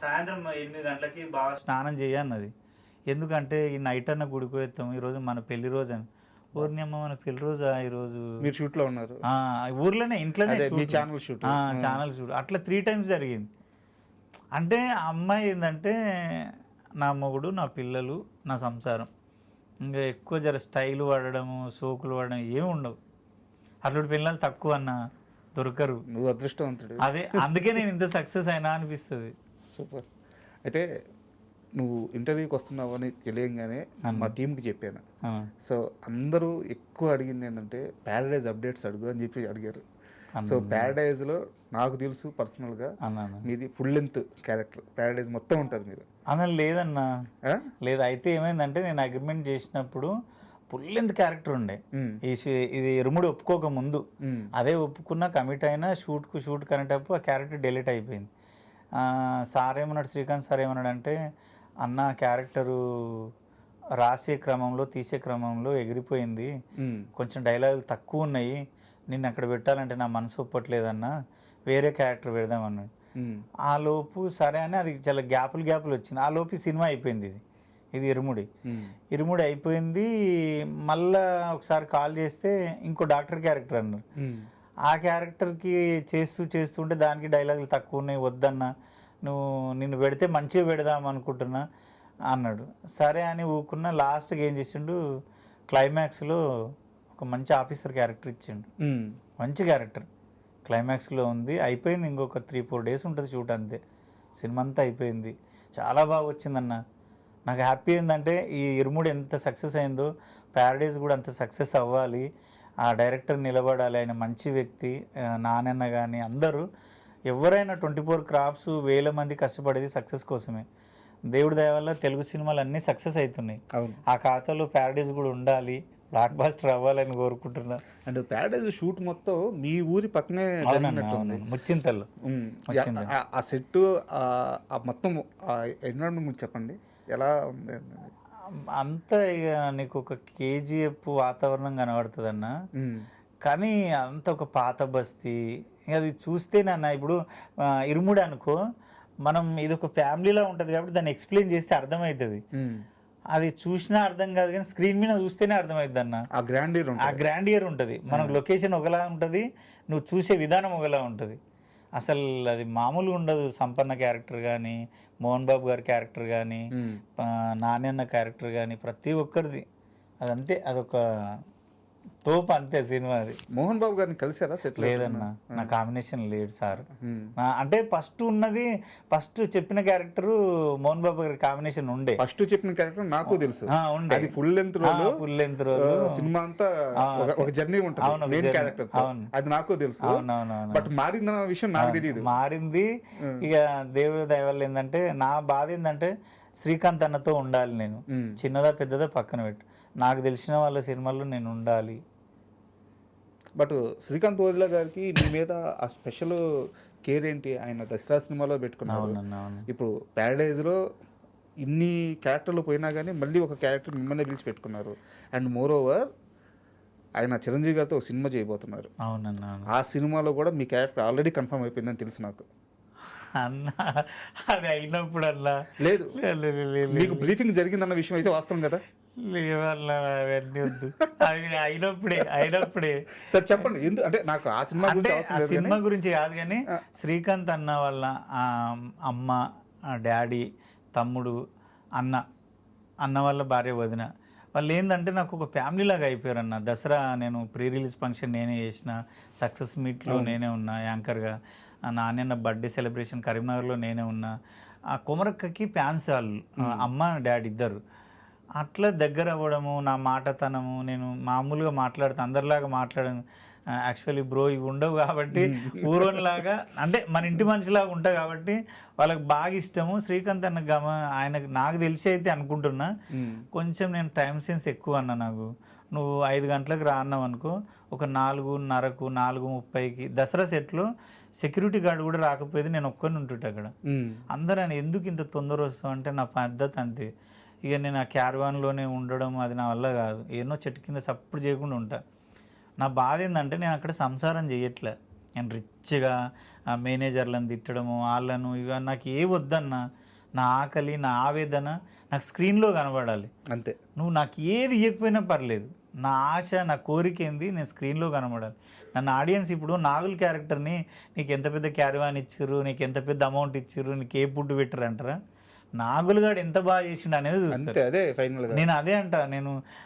S3: సాయంత్రం 8 గంటలకి బాగా స్నానం చేయన్నది, ఎందుకంటే ఈ నైట్ అన్న గుడికి వేస్తాం, ఈరోజు మన పెళ్లి రోజు అని. ఊరిని అమ్మ మన పెళ్లి రోజా ఈరోజు,
S2: మీరు షూట్లో ఉన్నారు,
S3: ఊర్లోనే ఇంట్లోనే
S2: ఛానల్ షూట్,
S3: ఛానల్ షూట్ అట్లా 3 times జరిగింది. అంటే ఆ అమ్మాయి ఏంటంటే, నా మొగుడు, నా పిల్లలు, నా సంసారం, ఇంకా ఎక్కువ జర స్టైల్ వాడడము, సోకులు వాడడం ఏమి ఉండవు. అట్లాంటి పిల్లలు తక్కువ అన్న దొరకరు.
S2: నువ్వు అదృష్టవంతుడు.
S3: అదే అందుకే నేను ఇంత సక్సెస్ అయినా అనిపిస్తుంది.
S2: సూపర్. అయితే నువ్వు ఇంటర్వ్యూకి వస్తున్నావు అని తెలియగానే మా టీంకి చెప్పాను. సో అందరూ ఎక్కువ అడిగింది ఏంటంటే ప్యారడైజ్ అప్డేట్స్ అడుగు అని చెప్పి అడిగారు. సో ప్యారడైజ్లో నాకు తెలుసు పర్సనల్గా మీది ఫుల్ లెంత్ క్యారెక్టర్, ప్యారడైజ్ మొత్తం ఉంటారు మీరు
S3: అన్న. లేదన్నా లేదు. అయితే ఏమైందంటే నేను అగ్రిమెంట్ చేసినప్పుడు ఫుల్ లెంత్ క్యారెక్టర్ ఉండే, ఇది ఇరుముడు ఒప్పుకోక ముందు. అదే ఒప్పుకున్న కమిట్ అయినా షూట్ కనేటప్పుడు ఆ క్యారెక్టర్ డిలీట్ అయిపోయింది. సార్ ఏమన్నాడు, శ్రీకాంత్ సార్ ఏమన్నాడు అంటే, అన్న క్యారెక్టరు రాసే క్రమంలో తీసే క్రమంలో ఎగిరిపోయింది, కొంచెం డైలాగులు తక్కువ ఉన్నాయి, నిన్ను అక్కడ పెట్టాలంటే నా మనసు ఒప్పట్లేదన్నా, వేరే క్యారెక్టర్ పెడదామన్నాడు. ఆ లోపు సరే అని అది చాలా గ్యాపులు వచ్చింది. ఆ లోపు సినిమా అయిపోయింది. ఇది ఇరుముడి అయిపోయింది. మళ్ళా ఒకసారి కాల్ చేస్తే ఇంకో డాక్టర్ క్యారెక్టర్ అన్నారు. ఆ క్యారెక్టర్కి చేస్తుంటే దానికి డైలాగులు తక్కువ ఉన్నాయి, వద్దన్నా నిన్ను పెడితే మంచిగా పెడదాం అనుకుంటున్నా అన్నాడు. సరే అని ఊకున్న. లాస్ట్కి ఏం చేసిండు, క్లైమాక్స్లో ఒక మంచి ఆఫీసర్ క్యారెక్టర్ ఇచ్చిండు. మంచి క్యారెక్టర్ క్లైమాక్స్లో ఉంది. అయిపోయింది, ఇంకొక 3-4 డేస్ ఉంటుంది షూట్, అంతే సినిమా అంతా అయిపోయింది. చాలా బాగా వచ్చిందన్న. నాకు హ్యాపీ ఏంటంటే ఈ ఇరుముడి ఎంత సక్సెస్ అయిందో ప్యారడైజ్ కూడా అంత సక్సెస్ అవ్వాలి. ఆ డైరెక్టర్ నిలబడాలి, ఆయన మంచి వ్యక్తి. నానన్న కానీ అందరూ ఎవరైనా 24 క్రాఫ్ట్స్ వేల మంది కష్టపడేది సక్సెస్ కోసమే. దేవుడి దయ వల్ల తెలుగు సినిమాలు అన్నీ సక్సెస్ అవుతున్నాయి. ఆ ఖాతాలో ప్యారడైజ్ కూడా ఉండాలి, బ్లాక్ బాస్టర్ అవ్వాలని కోరుకుంటున్నా.
S2: అండ్ ప్యారడైజ్ షూట్ మొత్తం మీ ఊరి పక్కనే జరిగినట్టుంది,
S3: ముచ్చింతల్లో.
S2: ఆ సెట్ మొత్తం ఎన్విరాన్మెంట్ చెప్పండి ఎలా ఉంది?
S3: అంతా ఇక నీకు ఒక కేజీఎఫ్ వాతావరణం కనబడుతుంది అన్న. కానీ అంత ఒక పాత బస్తీ. అది చూస్తేనన్న ఇప్పుడు ఇరుముడి అనుకో, మనం ఇది ఒక ఫ్యామిలీలా ఉంటుంది కాబట్టి దాన్ని ఎక్స్ప్లెయిన్ చేస్తే అర్థమవుతుంది. అది చూసినా అర్థం కాదు కానీ స్క్రీన్ మీద చూస్తేనే అర్థమవుతుంది అన్న. ఆ గ్రాండియర్ ఉంటుంది. మనకు లొకేషన్ ఒకలా ఉంటుంది, నువ్వు చూసే విధానం ఒకలా ఉంటుంది. అసలు అది మామూలుగా ఉండదు. సంపన్న క్యారెక్టర్ కానీ, మోహన్ బాబు గారి క్యారెక్టర్ కానీ, నాణ్యన్న క్యారెక్టర్ కానీ, ప్రతి ఒక్కరిది అదంతే, అదొక తోపు అంతే సినిమా. అది
S2: మోహన్ బాబు గారిని కలిసారా? సెట్
S3: లేదన్నా, నా కాంబినేషన్ లేడు సార్. అంటే ఫస్ట్ చెప్పిన క్యారెక్టర్ మోహన్ బాబు గారి కాంబినేషన్ ఉండే.
S2: ఫస్ట్ చెప్పిన క్యారెక్టర్ నాకు తెలుసు ఉండే. అది ఫుల్ లెంత్ రోల్ సినిమా అంతా ఒక జర్నీ ఉంటుంది మెయిన్ క్యారెక్టర్. అది నాకు తెలుసు. బట్ మారిందన్న విషయం నాకు తెలియదు.
S3: మారింది. ఇక దేవుడి దయ వల్ల ఏంటంటే, నా బాధ ఏంటంటే శ్రీకాంత్ అన్నతో ఉండాలి నేను. చిన్నదా పెద్దదా పక్కన పెట్టు, నాకు తెలిసిన వాళ్ళ సినిమాల్లో నేను ఉండాలి.
S2: బట్ శ్రీకాంత్ ఓదిలా గారికి మీ మీద ఆ స్పెషల్ కేర్ ఏంటి? ఆయన దసరా సినిమాలో పెట్టుకున్నారు. ఇప్పుడు ప్యారడైజ్లో ఇన్ని క్యారెక్టర్లు పోయినా కానీ మళ్ళీ ఒక క్యారెక్టర్ మిమ్మల్ని పిలిచి పెట్టుకున్నారు. అండ్ మోర్ ఓవర్ ఆయన చిరంజీవి గారితో ఒక సినిమా చేయబోతున్నారు.
S3: అవునన్నా.
S2: ఆ సినిమాలో కూడా మీ క్యారెక్టర్ ఆల్రెడీ కన్ఫర్మ్ అయిపోయిందని తెలుసు నాకు.
S3: అన్న అది అయినప్పుడు అన్నా
S2: లేదు, మీకు బ్రీఫింగ్ జరిగిందన్న విషయం అయితే వాస్తవం కదా?
S3: లేదన్నా, అవన్నీ వద్దు. అది అయినప్పుడే
S2: సరే చెప్పండి. అంటే నాకు ఆ సినిమా
S3: గురించి కాదు కానీ శ్రీకాంత్ అన్న వాళ్ళ అమ్మ, డాడీ, తమ్ముడు, అన్న వాళ్ళ భార్య, వదిన, వాళ్ళు ఏంటంటే నాకు ఒక ఫ్యామిలీ లాగా అయిపోయారు అన్న. దసరా నేను ప్రీ రిలీజ్ ఫంక్షన్ నేనే చేసిన, సక్సెస్ మీట్లో నేనే ఉన్నా యాంకర్గా, నాన్న బర్త్డే సెలబ్రేషన్ కరీంనగర్లో నేనే ఉన్నా. ఆ కొమరక్కకి ఫ్యాన్స్ వాళ్ళు, అమ్మ డాడీ ఇద్దరు. అట్లా దగ్గర అవ్వడము, నా మాటతనము, నేను మామూలుగా అందరిలాగా మాట్లాడాను. యాక్చువల్లీ బ్రో ఇవి ఉండవు కాబట్టి ఊరోనిలాగా, అంటే మన ఇంటి మనిషిలాగా ఉంటాయి కాబట్టి వాళ్ళకి బాగా ఇష్టము. శ్రీకాంత్ అన్న ఆయనకు నాకు తెలిసి అయితే అనుకుంటున్నా కొంచెం నేను టైం సెన్స్ ఎక్కువ అన్న. నాకు నువ్వు 5 గంటలకు రా అన్నావు అనుకో, ఒక 4:30కు 4:30కి దసరా సెట్లో సెక్యూరిటీ గార్డ్ కూడా రాకపోయేది, నేను ఒక్కరిని ఉంటుంటే అక్కడ. అందరూ ఆయన ఎందుకు ఇంత తొందర వస్తావు అంటే నా పద్ధతి అంతే. ఇక నేను ఆ క్యారవాన్లోనే ఉండడం అది నా వల్ల కాదు. ఎన్నో చెట్టు కింద సప్పుడు చేయకుండా ఉంటా. నా బాధ ఏంటంటే నేను అక్కడ సంసారం చేయట్లే. నేను రిచ్గా మేనేజర్లను తిట్టడము, వాళ్ళను ఇవ నాకు ఏ వద్దన్నా. నా ఆకలి, నా ఆవేదన నాకు స్క్రీన్లో కనబడాలి అంతే. నువ్వు నాకు ఏది ఇవ్వకపోయినా పర్లేదు, నా ఆశ, నా కోరిక ఏంది, నేను స్క్రీన్లో కనబడాలి. నన్ను ఆడియన్స్ ఇప్పుడు నాగుల్ క్యారెక్టర్ని నీకు ఎంత పెద్ద క్యారవాన్ ఇచ్చిర్రు, నీకు ఎంత పెద్ద అమౌంట్ ఇచ్చిర్రు, నీకు ఏ ఫుడ్ పెట్టరు అంటారా? నాగులుగాడు ఎంత బాగా చేసిండు అనేది చూస్తాను. నేను అదే అంట.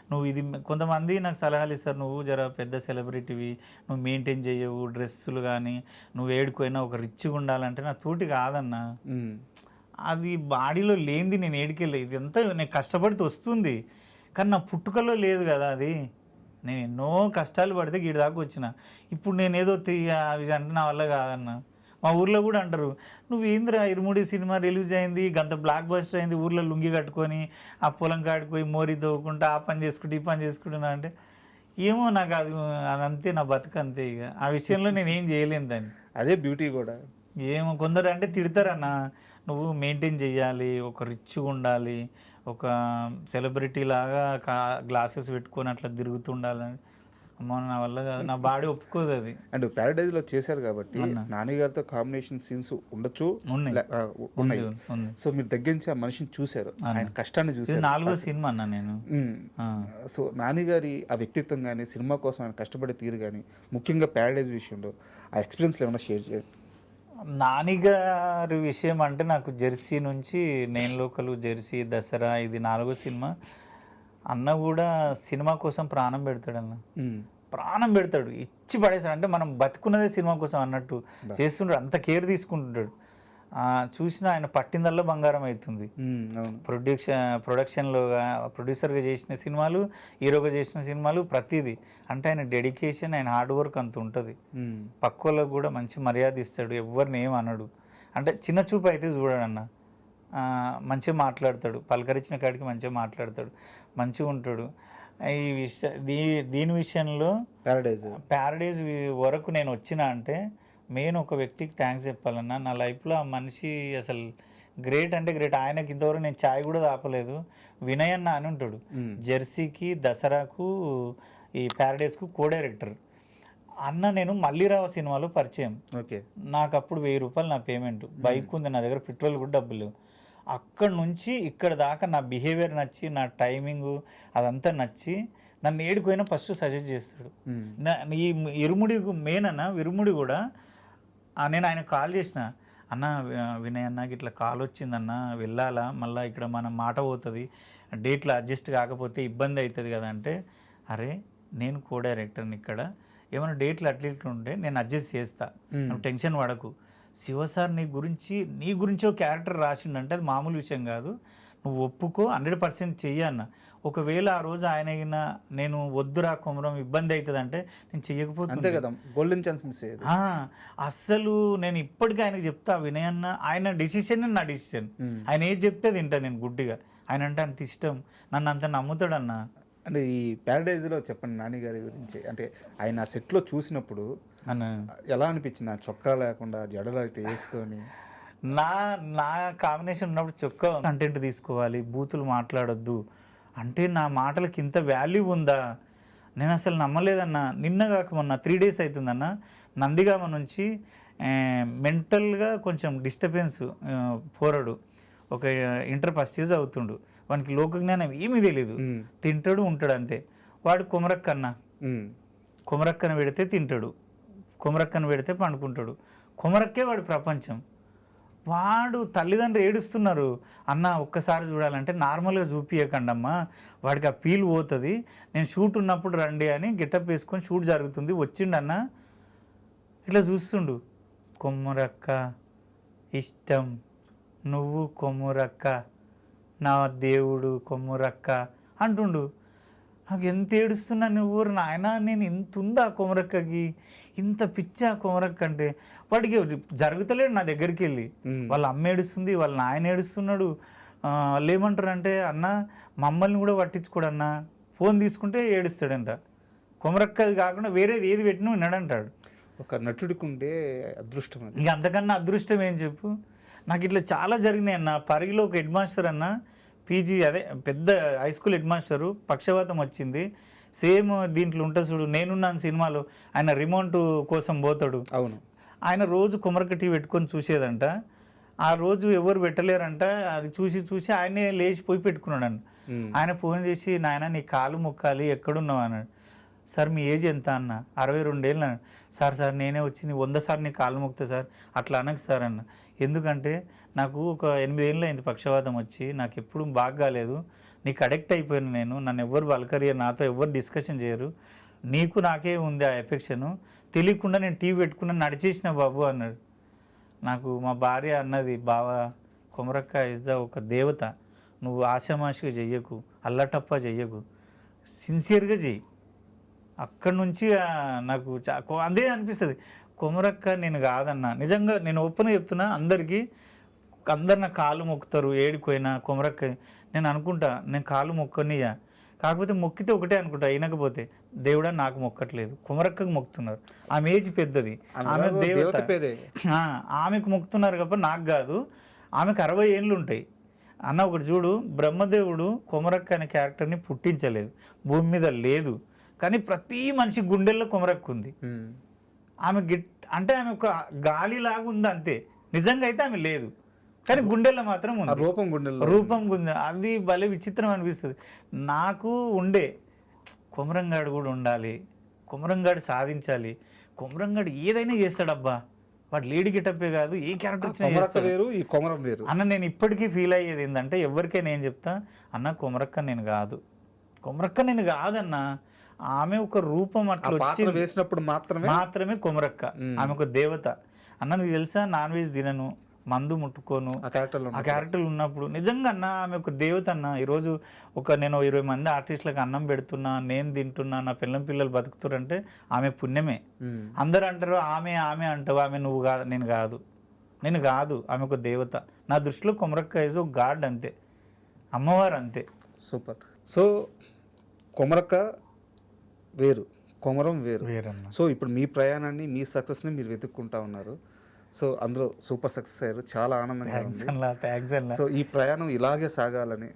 S3: నువ్వు ఇది కొంతమంది నాకు సలహాలు ఇస్తారు, నువ్వు జర పెద్ద సెలబ్రిటీవి, నువ్వు మెయింటైన్ చేయవు డ్రెస్సులు కానీ, నువ్వు ఏడుకోయినా ఒక రిచ్గా ఉండాలంటే నా తోటి కాదన్నా. అది బాడీలో లేనిది నేను ఏడికెళ్ళి, ఇది అంతా నేను కష్టపడితే వస్తుంది కానీ నా పుట్టుకలో లేదు కదా అది. నేను ఎన్నో కష్టాలు పడితే గీడి దాకా వచ్చిన. ఇప్పుడు నేను ఏదో అవి అంటే నా వల్ల కాదన్నా. మా ఊర్లో కూడా అంటారు, నువ్వు ఏంద్రా ఇరుముడి సినిమా రిలీజ్ అయింది, గంత బ్లాక్ బస్టర్ అయింది, ఊర్లో లుంగి కట్టుకొని ఆ పొలం కాడిపోయి మోరి తవ్వుకుంటా ఆ పని చేసుకుంటూ ఈ పని చేసుకుంటున్నా అంటే, ఏమో నాకు అదంతే, నా బతుకు అంతే. ఇక ఆ విషయంలో నేను ఏం చేయలేను దాన్ని.
S2: అదే బ్యూటీ కూడా.
S3: ఏమో కొందరు అంటే తిడతారన్న, నువ్వు మెయింటైన్ చేయాలి, ఒక రిచ్గా ఉండాలి, ఒక సెలబ్రిటీ లాగా గ్లాసెస్ పెట్టుకొని అట్లా తిరుగుతుండాలని. అమ్మ నా వల్ల కాదు, నా బాడీ ఒప్పుకోదు అది.
S2: అండ్ ప్యారడైజ్లో చేశారు కాబట్టి
S3: అన్న.
S2: నాని గారితో కాంబినేషన్ సీన్స్ ఉండొచ్చు,
S3: ఉన్నాయి.
S2: ఉన్నాయి.
S3: ఉంది.
S2: సో మీరు దగ్గర నుంచి ఆ మనిషిని చూశారు, ఆయన కష్టాన్ని
S3: ఇది
S2: చూశారు.
S3: 4వ సినిమా అన్న నేను.
S2: సో నాని గారి ఆ వ్యక్తిత్వం కానీ సినిమా కోసం ఆయన కష్టపడే తీరు కానీ ముఖ్యంగా ప్యారడైజ్ విషయంలో ఆ ఎక్స్పీరియన్స్ ఏమైనా షేర్ చేయండి.
S3: నానిగారి విషయం అంటే నాకు జెర్సీ నుంచి నేను లోకలు, జెర్సీ, దసరా, ఇది 4వ సినిమా. అన్న కూడా సినిమా కోసం ప్రాణం పెడతాడన్న, ప్రాణం పెడతాడు, ఇచ్చి పడేస్తాడు. అంటే మనం బతుకున్నదే సినిమా కోసం అన్నట్టు చేస్తుంటాడు, అంత కేర్ తీసుకుంటుంటాడు. చూసిన ఆయన పట్టిందల్లా బంగారం అవుతుంది. ప్రొడక్షన్లో ప్రొడ్యూసర్గా చేసిన సినిమాలు, హీరోగా చేసిన సినిమాలు, ప్రతిదీ అంటే ఆయన డెడికేషన్, ఆయన హార్డ్ వర్క్ అంత ఉంటుంది. పక్కోళ్ళకు కూడా మంచి మర్యాద ఇస్తాడు, ఎవరిని ఏం అనడు. అంటే చిన్న చూపు అయితే చూడడన్న, మంచిగా మాట్లాడతాడు, పలకరించిన కాడికి మంచిగా మాట్లాడతాడు, మంచిగా ఉంటాడు. ఈ దీని విషయంలో ప్యారడైజ్ వరకు నేను వచ్చిన అంటే మెయిన్ ఒక వ్యక్తికి థ్యాంక్స్ చెప్పాలన్నా. నా లైఫ్లో ఆ మనిషి అసలు గ్రేట్ అంటే గ్రేట్. ఆయనకి ఇంతవరకు నేను ఛాయ్ కూడా తాపలేదు. వినయ్ అన్న అని ఉంటాడు, జెర్సీకి, దసరాకు, ఈ ప్యారడైజ్కు కో డైరెక్టర్. అన్న నేను మల్లిరావ సినిమాలో పరిచయం. నాకు అప్పుడు 1000 రూపాయలు నా పేమెంట్, బైక్ ఉంది నా దగ్గర, పెట్రోల్ కూడా డబ్బులు లేవు. అక్కడ నుంచి ఇక్కడ దాకా నా బిహేవియర్ నచ్చి, నా టైమింగు అదంతా నచ్చి నన్ను ఏడుకోయినా ఫస్ట్ సజెస్ట్ చేస్తాడు. ఈ ఇరుముడి మెయిన్ అన్న, ఇరుముడి కూడా నేను ఆయన కాల్ చేసిన, అన్న వినయ్ అన్నకి ఇట్లా కాల్ వచ్చిందన్న, వెళ్ళాలా, మళ్ళీ ఇక్కడ మన మాట పోతుంది, డేట్లో అడ్జస్ట్ కాకపోతే ఇబ్బంది అవుతుంది కదా అంటే, అరే నేను కో డైరెక్టర్ని, ఇక్కడ ఏమైనా డేట్లు అట్లా ఉంటే నేను అడ్జస్ట్ చేస్తా, నువ్వు టెన్షన్ పడకు. శివ సార్ నీ గురించి ఒక క్యారెక్టర్ రాసిండంటే అది మామూలు విషయం కాదు, నువ్వు ఒప్పుకో, 100% చెయ్యన్న. ఒకవేళ ఆ రోజు ఆయన నేను వద్దురా కొమరం ఇబ్బంది అవుతుంది అంటే నేను చెయ్యకపోతే
S2: కదా, గోల్డెన్ ఛాన్స్ మిస్ అయ్యేది.
S3: అస్సలు నేను ఇప్పటికీ ఆయనకు చెప్తా, వినయ్ అన్న ఆయన డిసిషన్ నా డిసిషన్, ఆయన ఏది చెప్తే తింటా నేను గుడ్డిగా. ఆయన అంటే అంత ఇష్టం, నన్ను అంత నమ్ముతాడన్న.
S2: అంటే ఈ ప్యారడైజ్లో చెప్పండి నాని గారి గురించి. అంటే ఆయన సెట్లో చూసినప్పుడు ఎలా అనిపించింది, చొక్కా లేకుండా జడలు అయితే వేసుకొని?
S3: నా కాంబినేషన్ ఉన్నప్పుడు చొక్కా కంటెంట్ తీసుకోవాలి, బూతులు మాట్లాడొద్దు అంటే నా మాటలకి ఇంత వాల్యూ ఉందా? నేను అసలు నమ్మలేదన్న. నిన్న కాక మొన్న 3 days అవుతుందన్న, నందిగామ నుంచి మెంటల్గా కొంచెం డిస్టర్బెన్స్ పోరాడు, ఒక ఇంటర్ ఫస్ట్ ఇయర్స్ అవుతుండు, వానికి లోకజ్ఞానం ఏమీ తెలియదు, తింటాడు ఉంటాడు అంతే. వాడు కొమరక్కన పెడితే తింటాడు, కొమరక్కన పెడితే పండుకుంటాడు, కొమరక్కే వాడి ప్రపంచం. వాడు తల్లిదండ్రులు ఏడుస్తున్నారు, అన్న ఒక్కసారి చూడాలంటే నార్మల్గా చూపించకండి అమ్మా, వాడికి ఆ ఫీల్ పోతుంది, నేను షూట్ ఉన్నప్పుడు రండి అని గెటప్ వేసుకొని షూట్ జరుగుతుంది, వచ్చిండన్న ఇట్లా చూస్తుండు, కొమ్మరక్క ఇష్టం, నువ్వు కొమ్మురక్క, నా దేవుడు కొమ్మురక్క అంటుండు. నాకు ఎంత ఏడుస్తున్నా, నువ్వు నాయన నేను ఇంత ఉందా కొమరక్కకి, ఇంత పిచ్చా కొమరక్క అంటే. వాడికి జరుగుతలేడు నా దగ్గరికి వెళ్ళి, వాళ్ళ అమ్మ ఏడుస్తుంది, వాళ్ళ నాయన ఏడుస్తున్నాడు. వాళ్ళు ఏమంటారు అంటే, అన్న మమ్మల్ని కూడా పట్టించుకోడన్న, ఫోన్ తీసుకుంటే ఏడుస్తాడంట. కొమరక్కది కాకుండా వేరేది ఏది పెట్టినా విన్నాడంటాడు.
S2: ఒక నటుడికి ఉండే అదృష్టం,
S3: ఇక అంతకన్నా అదృష్టం ఏం చెప్పు. నాకు ఇట్లా చాలా జరిగినాయి అన్న. పరిగిలో ఒక హెడ్ మాస్టర్ అన్న, పీజీ అదే పెద్ద హై స్కూల్ హెడ్ మాస్టరు, పక్షవాతం వచ్చింది. సేమ్ దీంట్లో ఉంటుంది చూడు, నేనున్నాను సినిమాలో ఆయన రిమోట్ కోసం పోతాడు.
S2: అవును,
S3: ఆయన రోజు కొమరక్క టీ పెట్టుకొని చూసేదంట. ఆ రోజు ఎవరు పెట్టలేరంట, అది చూసి ఆయనే లేచిపోయి పెట్టుకున్నాడు. ఆయన ఫోన్ చేసి, నాయన నీ కాలు మొక్కాలి, ఎక్కడున్నావు అన్నాడు. సార్ మీ ఏజ్ ఎంత అన్న? 62 ఏళ్ళు అన్నాడు. సార్ నేనే వచ్చి 100 సార్లు నీ కాలు మొక్తా సార్, అట్లా అనకు సార్ అన్న. ఎందుకంటే నాకు ఒక 8 ఏళ్ళు అయింది పక్షవాతం వచ్చి, నాకు ఎప్పుడు బాగా కాలేదు, నీకు అడిక్ట్ అయిపోయాను నేను, నన్ను ఎవరు బలకరియరు, నాతో ఎవరు డిస్కషన్ చేయరు, నీకు నాకే ఉంది ఆ ఎఫెక్షను, తెలియకుండా నేను టీవీ పెట్టుకున్నా నడిచేసిన బాబు అన్నాడు. నాకు మా భార్య అన్నది, బావా కొమరక్క ఇస్ ద ఒక దేవత, నువ్వు ఆశామాషిగా చెయ్యకు, అల్లటప్ప చెయ్యకు, సిన్సియర్గా చెయ్యి. అక్కడి నుంచి నాకు అదే అనిపిస్తుంది, కొమరక్క నేను కాదన్నా. నిజంగా నేను ఓపెన్గా చెప్తున్నా, అందరు నా కాళ్ళు మొక్కుతారు ఏడిపోయినా కొమరక్క. నేను అనుకుంటా నేను కాళ్ళు మొక్కనియా, కాకపోతే మొక్కితే ఒకటే అనుకుంటా, అయినకపోతే దేవుడా నాకు మొక్కట్లేదు, కొమరక్కకు మొక్కుతున్నారు. ఆమె ఏజ్ పెద్దది, ఆమె దేవత, ఆమెకు మొక్కుతున్నారు కాబట్టి నాకు కాదు. ఆమెకు 60 ఏళ్ళు ఉంటాయి అన్న. ఒకటి చూడు, బ్రహ్మదేవుడు కొమరక్క అనే క్యారెక్టర్ని పుట్టించలేదు, భూమి మీద లేదు, కానీ ప్రతి మనిషి గుండెల్లో కొమరక్క ఉంది. ఆమె అంటే ఆమె ఒక గాలిలాగా ఉంది అంతే, నిజంగా అయితే ఆమె లేదు, కానీ గుండెల్లో మాత్రం ఉంది, రూపం ఉంది. అది భలే విచిత్రం అనిపిస్తుంది నాకు. ఉండే కొమరంగాడు కూడా ఉండాలి, కొమరంగాడు సాధించాలి, కొమరంగాడు ఏదైనా చేస్తాడబ్బా, వాడు లేడీ గెటప్పే కాదు ఏ క్యారెక్టర్ అన్న. నేను ఇప్పటికీ ఫీల్ అయ్యేది ఏంటంటే, ఎవరికైనా నేను చెప్తా అన్న కొమరక్క నేను కాదన్న, ఆమె ఒక రూపం అట్లా వచ్చి
S2: వేసినప్పుడు
S3: మాత్రమే కొమరక్క, ఆమె ఒక దేవత అన్న. నీకు తెలుసా, నాన్ వెజ్ తినను, మందు ముట్టుకోను, ఆ క్యారెక్టర్లు ఉన్నప్పుడు నిజంగా అన్న ఆమె ఒక దేవత అన్న. ఈరోజు నేను 20 మంది ఆర్టిస్టులకు అన్నం పెడుతున్నా, నేను తింటున్నా, నా పిల్లలు బతుకుతారంటే ఆమె పుణ్యమే. అందరూ అంటారు ఆమె అంటావు, ఆమె నువ్వు కాదు, నేను కాదు, ఆమె ఒక దేవత. నా దృష్టిలో కొమరక్క ఈజ్ ఒక గాడ్ అంతే, అమ్మవారు అంతే.
S2: సూపర్. సో కొమరక్క వేరు, కొమరం వేరన్న. సో ఇప్పుడు మీ ప్రయాణాన్ని, మీ సక్సెస్ని మీరు వెతుక్కుంటా ఉన్నారు. సో అందులో సూపర్ సక్సెస్ అయ్యారు, చాలా ఆనందంగా ఉంది. సో ఈ ప్రయాణం ఇలాగే సాగాలని,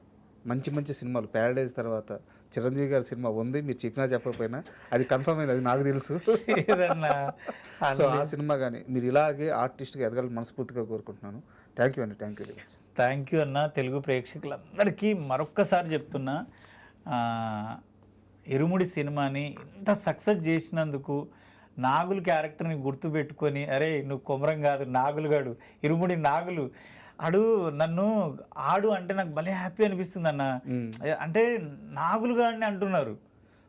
S2: మంచి మంచి సినిమాలు, ప్యారడైజ్ తర్వాత చిరంజీవి గారి సినిమా ఉంది, మీరు చెప్పినా చెప్పకపోయినా అది కన్ఫర్మ్ అయింది, అది నాకు తెలుసు. సో ఆ సినిమా కానీ మీరు ఇలాగే ఆర్టిస్ట్గా ఎదగాలని మనస్ఫూర్తిగా కోరుకుంటున్నాను. థ్యాంక్ యూ అండి.
S3: థ్యాంక్ యూ అన్న. తెలుగు ప్రేక్షకులందరికీ మరొక్కసారి చెప్తున్నా, ఇరుముడి సినిమాని ఇంత సక్సెస్ చేసినందుకు, నాగులు క్యారెక్టర్ని గుర్తుపెట్టుకొని, అరే నువ్వు కొమరం కాదు నాగులుగాడు, ఇరుముడి నాగులు నన్ను ఆడు అంటే నాకు భలే హ్యాపీ అనిపిస్తుంది అన్న. అంటే నాగులుగాడిని అంటున్నారు,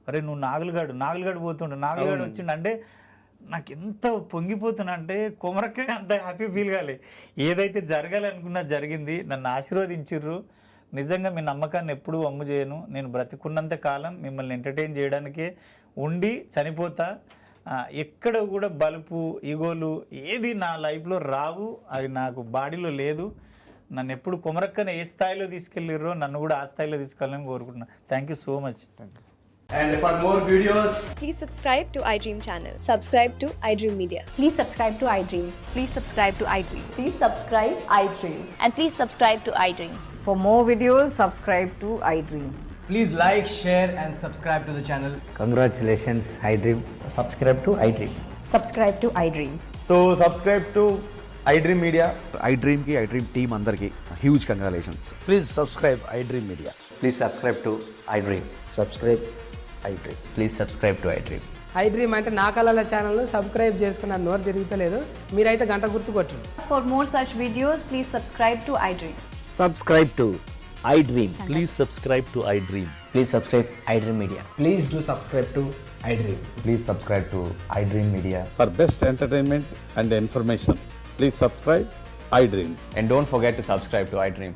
S3: అరే నువ్వు నాగులుగాడు పోతుండు, నాగులుగాడు వచ్చిండు అంటే నాకు ఎంత పొంగిపోతున్నా అంటే, కొమరక్క అంత హ్యాపీ ఫీల్ కాలే. ఏదైతే జరగాలనుకున్నా జరిగింది, నన్ను ఆశీర్వదించిర్రు. నిజంగా మీ నమ్మకాన్ని ఎప్పుడూ వమ్ము చేయను. నేను బ్రతికున్నంత కాలం మిమ్మల్ని ఎంటర్టైన్ చేయడానికే ఉండి చనిపోతా. ఎక్కడ కూడా బలుపు, ఈగోలు ఏది నా లైఫ్లో రావు, అవి నాకు బాడీలో లేదు. నన్ను ఎప్పుడు కొమరక్కని ఏ స్థాయిలో తీసుకెళ్ళిర్రో నన్ను కూడా ఆ స్థాయిలో తీసుకెళ్ళాలని కోరుకుంటున్నాను. Thank you so much.
S4: And for more videos,
S5: please subscribe to iDream channel. Subscribe to iDream Media.
S6: Please subscribe to iDream.
S1: Please subscribe to iDream.
S6: Please subscribe iDream.
S1: And please subscribe to iDream.
S6: For more videos, subscribe to iDream.
S4: please like, share and subscribe to the channel.
S7: Congratulations, iDream.
S3: Subscribe to iDream.
S6: Subscribe to iDream.
S4: So subscribe to iDream Media.
S8: iDream ki iDream team andarki huge congratulations.
S7: Please subscribe iDream Media.
S9: Please subscribe to iDream.
S7: Subscribe iDream.
S9: Please subscribe to iDream.
S10: iDream అంటే నా కళల ఛానల్ను subscribe చేసుకున్న నోరు తిరుగుతలేదు, మీరైతే గంట గుర్తు కొట్టండి.
S6: For more such videos, please subscribe to iDream.
S7: Subscribe to iDream.
S9: Please subscribe to iDream. Please subscribe iDream Media.
S4: Please do subscribe to iDream.
S9: Please subscribe to iDream Media.
S11: For best entertainment and information, please subscribe iDream.
S9: And don't forget to subscribe to iDream.